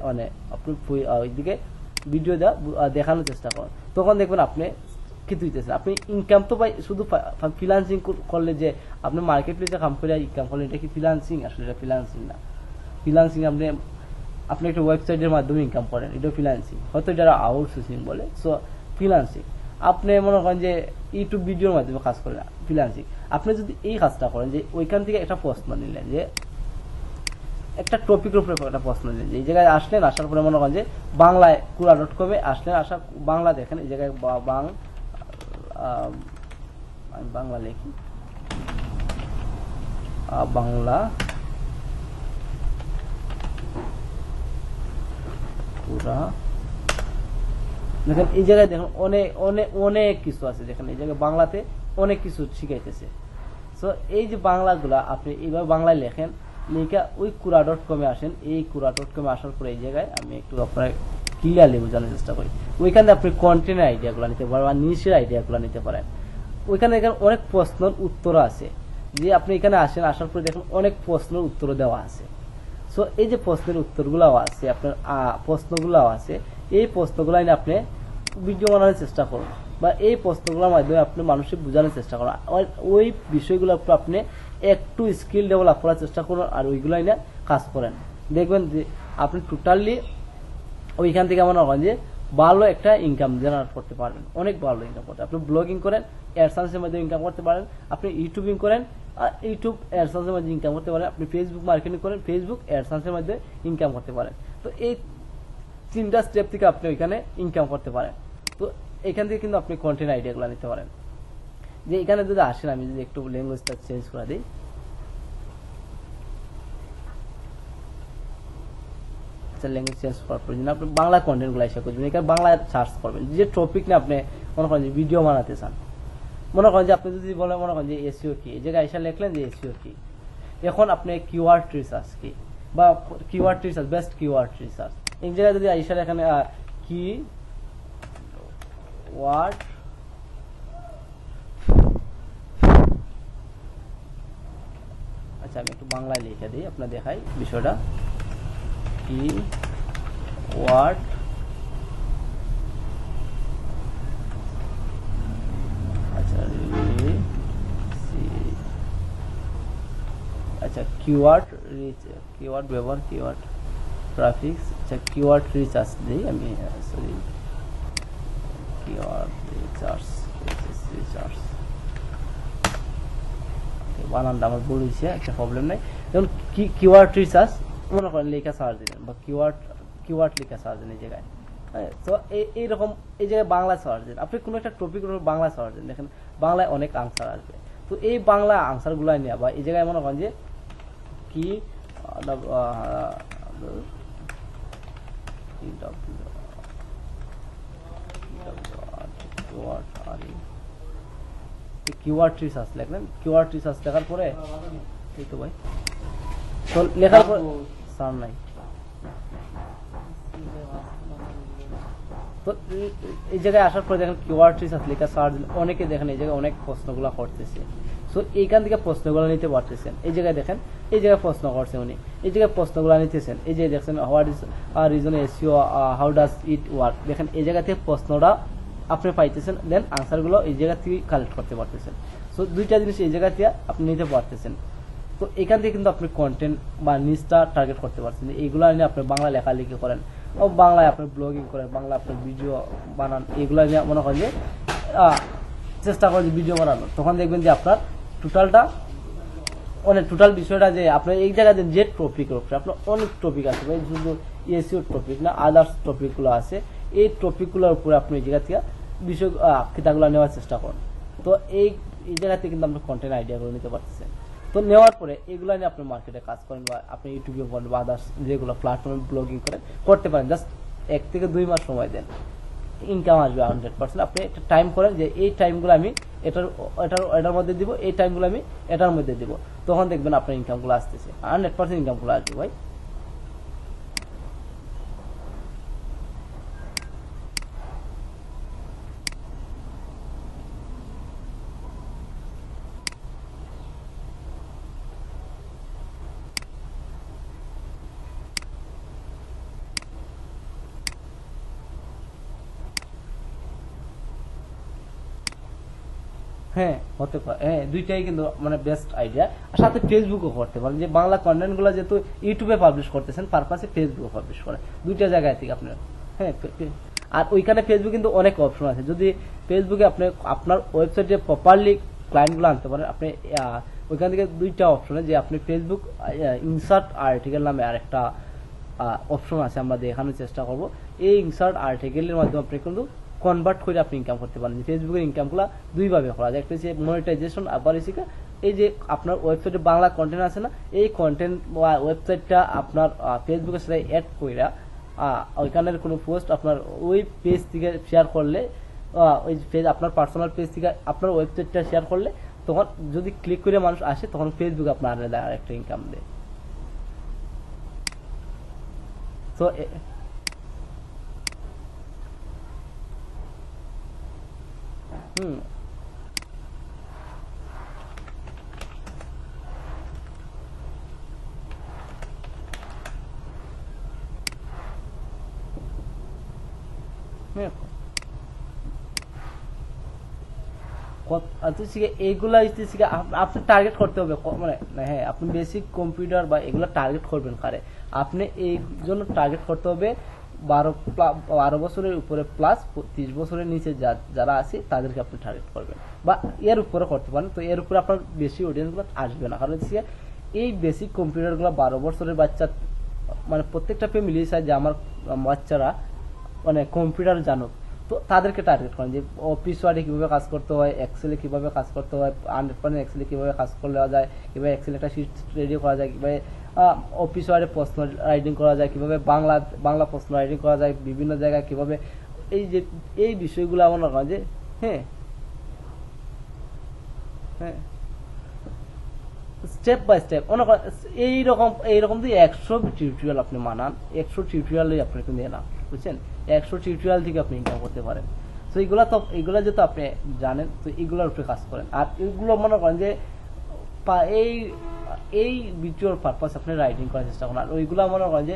মানে আপনি ওইদিকে ভিডিও দেখানোর চেষ্টা করুন। তখন দেখবেন আপনি কিন্তু দিতেছেন, আপনি ইনকাম তো পাই শুধু ফ্রিল্যান্সিং করলে যে আপনি মার্কেট প্লেসে কাম করে ইনকাম করলে এটা কি ফ্রিল্যান্সিং? আসলে এটা ফ্রিল্যান্সিং না। ফ্রিল্যান্সিং আপনি একটা ওয়েবসাইটের মাধ্যমে ইনকাম করেন, এটা ফ্রিল্যান্সিং, হয়তো যারা আউটসোর্সিং বলে। সো ফ্রিল্যান্সিং আপনি মনে করেন যে ইউটিউব ভিডিওর মাধ্যমে কাজ করেন, ফ্রিল্যান্সিং। আপনি যদি এই কাজটা করেন যে ওইখান থেকে একটা প্রশ্ন নিলেন যে একটা টপিকের উপরে একটা প্রশ্ন দিলেন, এই জায়গায় আসলেন, আসার পরে মনে করেন যে বাংলায় quora.com-এ আসলেন, আসার বাংলা দেখেন, এই জায়গায় আমি বাংলা লিখি, বাংলা পুরা দেখেন, এই জায়গায় দেখেন অনেক অনেক অনেক কিছু আছে, দেখেন এই জায়গায় বাংলাতে অনেক কিছু শিখাইতেছে। সো এই যে বাংলাগুলা আপনি এইভাবে বাংলায় লেখেন, লিখে ওই quora.com-এ আসেন, এই quora.com-এ আসার পরে এই জায়গায় আমি একটু আপনার ক্লিয়ারলি বোঝানোর চেষ্টা করি, ওইখানে আপনি কন্টেন্টের আইডিয়াগুলো নিতে পারেন বা নিচের আইডিয়াগুলো নিতে পারেন। ওইখানে দেখেন অনেক প্রশ্নের উত্তর আছে, যে আপনি এখানে আসেন, আসার পরে দেখেন অনেক প্রশ্নের উত্তর দেওয়া আছে। সো এই যে প্রশ্নের উত্তরগুলো আছে, আপনার প্রশ্নগুলো আছে, এই প্রশ্নগুলো নিয়ে আপনি ভিডিও বানানোর চেষ্টা করুন, বা এই প্রশ্নগুলোর মাধ্যমে আপনি মানুষকে বোঝানোর চেষ্টা করুন, ওই বিষয়গুলোর উপর আপনি একটু স্কিল ডেভেলপ করার চেষ্টা করুন, আর ওইগুলো নিয়ে কাজ করেন। দেখবেন যে আপনি টোটালি ওইখান থেকে মনে হয় যে ভালো একটা ইনকাম জেনারেট করতে পারবেন, অনেক ভালো ইনকাম করতে। আপনি ব্লগিং করেন, অ্যাডসেন্সের মধ্যে ইনকাম করতে পারেন, আপনি ইউটিউবিং করেন, ইউটিউব অ্যাডসেন্সের মধ্যে ইনকাম করতে পারেন, আপনি ফেসবুক মার্কেটিং করেন, ফেসবুক অ্যাডসেন্সের মধ্যে ইনকাম করতে পারেন। তো এই 3টা স্টেপ থেকে আপনি ওইখানে ইনকাম করতে পারেন। তো এখান থেকে কিন্তু আপনি কন্টেন্ট আইডিয়াগুলো নিতে পারেন। যে এখানে যদি আসেন, আমি যদি একটু ল্যাঙ্গুয়েজটা চেঞ্জ করে দিই, ল্যাঙ্গুয়েজ চেঞ্জ করার প্রয়োজন, আপনি বাংলা কন্টেন্টগুলো এসে করবেন, এখানে বাংলায় সার্চ করবেন, যে টপিক নিয়ে আপনি মনে করেন যে ভিডিও বানাতে চান। মনে করেন যে আপনি যদি বলেন, মনে করেন যে এসইও কি, এই জায়গায় এসে লিখলেন যে এসইও কি, এখন আপনি কিওয়ার্ড রিসার্চ কি, বা keyword research, best keyword research, এই জায়গায় যদি এসে এখানে কি ওয়ার্ড আচ্ছা, আমি একটু বাংলায় লিখে দিই, আপনার দেখাই বিষয়টা। কি ওয়ার্ড আচ্ছা আচ্ছা কিওয়ার্ড রিচ, কিওয়ার্ড ব্যবহার, কিওয়ার্ড গ্রাফিক্স, আচ্ছা কিওয়ার্ড রিসার্চ দিই আমি, সরি কিওয়ার্ড রিসার্চ, বানানটা আমার ভুল হয়েছে, একটা প্রবলেম নাই। যেমন কিওয়ার্ড রিসার্চ মনে করেন লেখা সার্চ দিলেন, বা কিওয়ার্ড লেখা সার্চ দিন এই জায়গায়। হ্যাঁ, তো এইরকম এই জায়গায় বাংলা সার্চ দিন, আপনি কোনো একটা টপিকের উপর বাংলা সার্চ দিন, দেখেন বাংলায় অনেক আনসার আসবে। তো এই বাংলা আনসারগুলো নিয়ে বা এই জায়গায় মনে করেন যে কি কিওয়ার্ড রিসার্চ লিখলেন, কিওয়ার্ড রিসার্চ লেখার পরে এই তো ভাই, তো লেখার পর সার নাই, তো এই জায়গায় আসার পরে দেখেন কিওয়ার্ড রিসার্চ লেখা সার্চ দিলে অনেকে দেখেন এই জায়গায় অনেক প্রশ্নগুলো করতেছে। সো এইখান থেকে প্রশ্নগুলো নিতে পারতেছেন, এই জায়গায় দেখেন এই জায়গায় প্রশ্ন করছে উনি, এই জায়গায় প্রশ্নগুলো নিতেছেন, এই যে দেখছেন what is reason SEO, how does it work, দেখেন এই জায়গা থেকে প্রশ্নটা আপনি পাইতেছেন, দেন আনসারগুলো এই জায়গা থেকে কালেক্ট করতে পারতেছেন। সো দুইটা জিনিস এই জায়গা থেকে আপনি নিতে পারতেছেন। তো এখান থেকে কিন্তু আপনি কন্টেন্ট বা নিউজটা টার্গেট করতে পারছেন, এইগুলো নিয়ে আপনি বাংলা লেখালেখি করেন, ও বাংলায় আপনি ব্লগিং করেন, বাংলা আপনি ভিডিও বানান, এগুলো নিয়ে মনে করেন যে চেষ্টা করেন যে ভিডিও বানানো, তখন দেখবেন যে আপনার টোটালটা অনেক টোটাল বিষয়টা যে আপনার এই জায়গাতে যে টপিকের উপরে আপনার অনেক টপিক আছে, শুধু এসইও টপিক না, আদার্স টপিকগুলো আছে, এই টপিকগুলোর উপরে আপনি এই জায়গা থেকে বিষয় কিতাবগুলো নেওয়ার চেষ্টা করেন। তো এই জায়গা থেকে কিন্তু আপনি কন্টেন্ট আইডিয়াগুলো নিতে পারতেছেন। তো নেওয়ার পরে এগুলো নিয়ে আপনি মার্কেটে কাজ করেন, বা আপনি ইউটিউবে করেন, বা আদার্স যেগুলো প্ল্যাটফর্মে ব্লগিং করেন, করতে পারেন। জাস্ট 1 থেকে 2 মাস সময় দেন, ইনকাম আসবে 100%। আপনি একটা টাইম করেন যে এই টাইমগুলো আমি এটার মধ্যে দিব, এই টাইমগুলো আমি এটার মধ্যে দিব, তখন দেখবেন আপনার ইনকামগুলো আসতেছে, 100% ইনকামগুলো আসবে ভাই। হ্যাঁ হতে পারে, হ্যাঁ দুইটাই কিন্তু মানে বেস্ট আইডিয়া। আর সাথে ফেসবুকও করতে পারেন, যে বাংলা কন্টেন্টগুলো যেহেতু ইউটিউবে পাবলিশ করতেছেন, পারপাসে ফেসবুকে পাবলিশ করেন, দুইটা জায়গায় থেকে আপনার। হ্যাঁ, আর ওইখানে ফেসবুক কিন্তু অনেক অপশন আছে, যদি ফেসবুকে আপনি আপনার ওয়েবসাইটে প্রপারলি ক্লায়েন্টগুলো আনতে পারেন, আপনি ওইখান থেকে দুইটা অপশনে যে আপনি ফেসবুক ইনসার্ট আর্টিকেল নামে আরেকটা অপশন আছে, আমরা দেখানোর চেষ্টা করব। এই ইনসার্ট আর্টিকেলের মাধ্যমে আপনি কিন্তু কনভার্ট করে আপনি ইনকাম করতে পারেন। ফেসবুকের ইনকামগুলো দুইভাবে করা যায়, একটা হচ্ছে মনিটাইজেশন, আবার হচ্ছে এই যে আপনার ওয়েবসাইটে বাংলা কন্টেন্ট আছে না, এই কন্টেন্ট বা ওয়েবসাইটটা আপনার ফেসবুকের সাথে অ্যাড কইরা ওইখানের কোনো পোস্ট আপনার ওই পেজ থেকে শেয়ার করলে, ওই পেজ আপনার পার্সোনাল পেজ থেকে আপনার ওয়েবসাইটটা শেয়ার করলে, তখন যদি ক্লিক করে মানুষ আসে তখন ফেসবুক আপনার একটা ইনকাম দেয়। তো এইগুলা আপনি টার্গেট করতে হবে, মানে হ্যাঁ আপনি বেসিক কম্পিউটার বা এগুলো টার্গেট করবেন কারে, আপনি এই জন্য টার্গেট করতে হবে 12 বছরের উপরে প্লাস 30 বছরের নিচে যারা আছে তাদেরকে আপনি টার্গেট করবেন, বা এর উপরে করতে পারেন। তো এর উপরে আপনার বেশি অডিয়েন্সগুলো আসবে না, কারণ হচ্ছে এই বেসিক কম্পিউটারগুলো 12 বছরের বাচ্চা, মানে প্রত্যেকটা ফ্যামিলি চায় যে আমার বাচ্চারা মানে কম্পিউটার জানুক, তো তাদেরকে টার্গেট করেন যে অফিস ওয়ার্ডে কিভাবে কাজ করতে হয়, এক্সেলে কিভাবে কাজ করতে হয়, 100% এক্সেলে কিভাবে কাজ করলে যায়, কিভাবে এক্সেল একটা শিট রেডি করা যায়, কিভাবে অফিস ওয়ার্ডে প্রশ্ন রাইটিং করা যায়, কিভাবে বাংলা প্রশ্ন রাইটিং করা যায়, বিভিন্ন জায়গায় কিভাবে এই বিষয়গুলো আমার মনে হয় যে হ্যাঁ হ্যাঁ স্টেপ বাই স্টেপ এইরকম দিয়ে 100 টিউটোরিয়াল আপনি মানান, 100 টিউটোরিয়ালই আপনি কিন্তু না, বুঝছেন, 100 টিউটোরিয়াল থেকে আপনি ইনকাম করতে পারেন। তো এইগুলা যেহেতু আপনি জানেন, তো এইগুলোর উপরে কাজ করেন। আর এইগুলো মনে করেন যে এই ভিডিওর পারপাস আপনি রাইটিং করার চেষ্টা করেন। আর ওইগুলো মনে করেন যে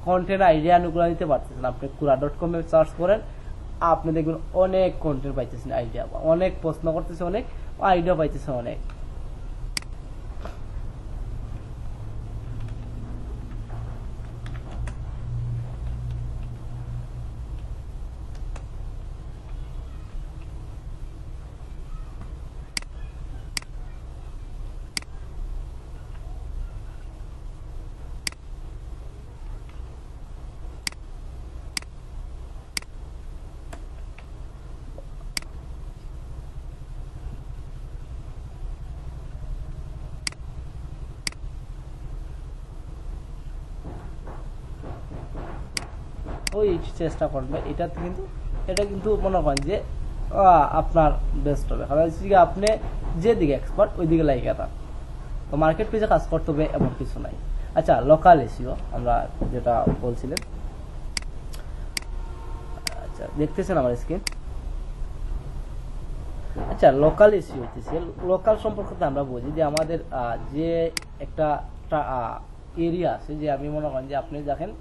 কন্টেন্ট আইডিয়া অনুগুলো নিতে পারতেছেন, আপনি quora.com এ সার্চ করেন, আপনি দেখবেন অনেক কন্টেন্ট পাইতেছেন, আইডিয়া অনেক প্রশ্ন করতেছে, অনেক আইডিয়া পাইতেছে অনেক। ওই চেষ্টা করবে, এটা কিন্তু মনে করেন যে আপনার বেস্ট হবে, কারণ আপনি যেদিকে এক্সপার্ট ওই দিকে লাইকা থাক। তো মার্কেট পেজে কাজ করতে হবে এমন কিছু নাই। আচ্ছা, লোকাল এসিও আমরা যেটা বলছিলেন, আচ্ছা দেখতেছেন আমার স্ক্রিন। আচ্ছা, লোকাল এসিও হইতেছে, লোকাল সম্পর্কে আমরা বুঝি যে আমাদের যে একটা এরিয়া আছে, যে আমি মনে করেন যে আপনি দেখেন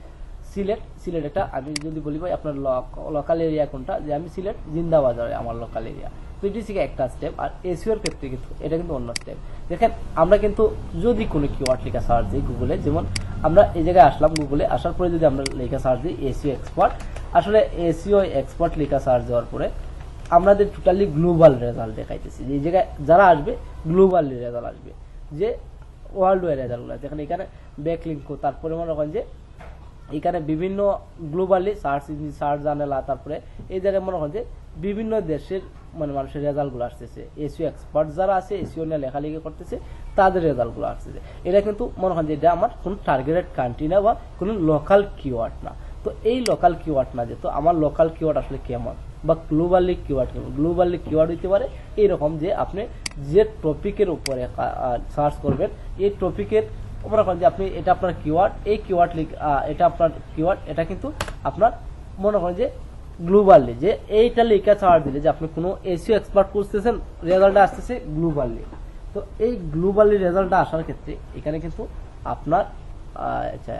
সিলেট একটা, আমি যদি বলি ভাই আপনার লোকাল এরিয়া কোনটা, যে আমি সিলেট জিন্দাবাজারে আমার লোকাল এরিয়া, তো এটি থেকে একটা স্টেপ। আর এসইওর ক্ষেত্রে কিন্তু এটা কিন্তু অন্য স্টেপ। দেখেন আমরা কিন্তু যদি কোনো কিওয়ার্ড লেখা সার্চ দিই গুগলে, যেমন আমরা এই জায়গায় আসলাম, গুগলে আসার পরে যদি আমরা লেখা সার্চ দিই এসইও এক্সপার্ট, আসলে এসইও এক্সপার্ট লেখা সার্চ দেওয়ার পরে আমাদের টোটালি গ্লোবাল রেজাল্ট দেখাইতেছি, যে এই জায়গায় যারা আসবে গ্লোবালি রেজাল্ট আসবে, যে ওয়ার্ল্ড ওয়াইড রেজাল্টগুলো। যেখানে এখানে ব্যাকলিঙ্ক, তারপরে মনে করেন যে এখানে বিভিন্ন গ্লোবালি সার্চ জানেলা, তারপরে এই জায়গায় মনে করেন যে বিভিন্ন দেশের মানে মানুষের রেজাল্টগুলো আসতেছে, এসইও এক্সপার্ট যারা আছে এসইও নিয়ে লেখালেখি করতেছে তাদের রেজাল্টগুলো আসতেছে। এটা কিন্তু মনে করেন যে এটা আমার কোনো টার্গেটেড কান্ট্রি না বা কোনো লোকাল কিওয়ার্ড না। তো এই লোকাল কিওয়ার্ড না, যেহেতু আমার লোকাল কিওয়ার্ড আসলে কেমন বা গ্লোবালি কিওয়ার্ড কেমন, গ্লোবালি কিওয়ার্ড হইতে পারে এইরকম যে আপনি যে টপিকের উপরে সার্চ করবেন, এই টপিকের মনে করেন যে আপনি এটা আপনার কিওয়ার্ড, এই কিওয়ার্ড এটা আপনার কিওয়ার্ড, এটা কিন্তু আপনার মনে করেন যে গ্লোবালি, যে এইটা লেখা সার্চ দিলে যে আপনি কোনো এসইও এক্সপার্ট করতেছেন, রেজাল্টটা আসতেছে গ্লোবালি। তো এই গ্লোবালি রেজাল্টটা আসার ক্ষেত্রে এখানে কিন্তু আপনার আচ্ছা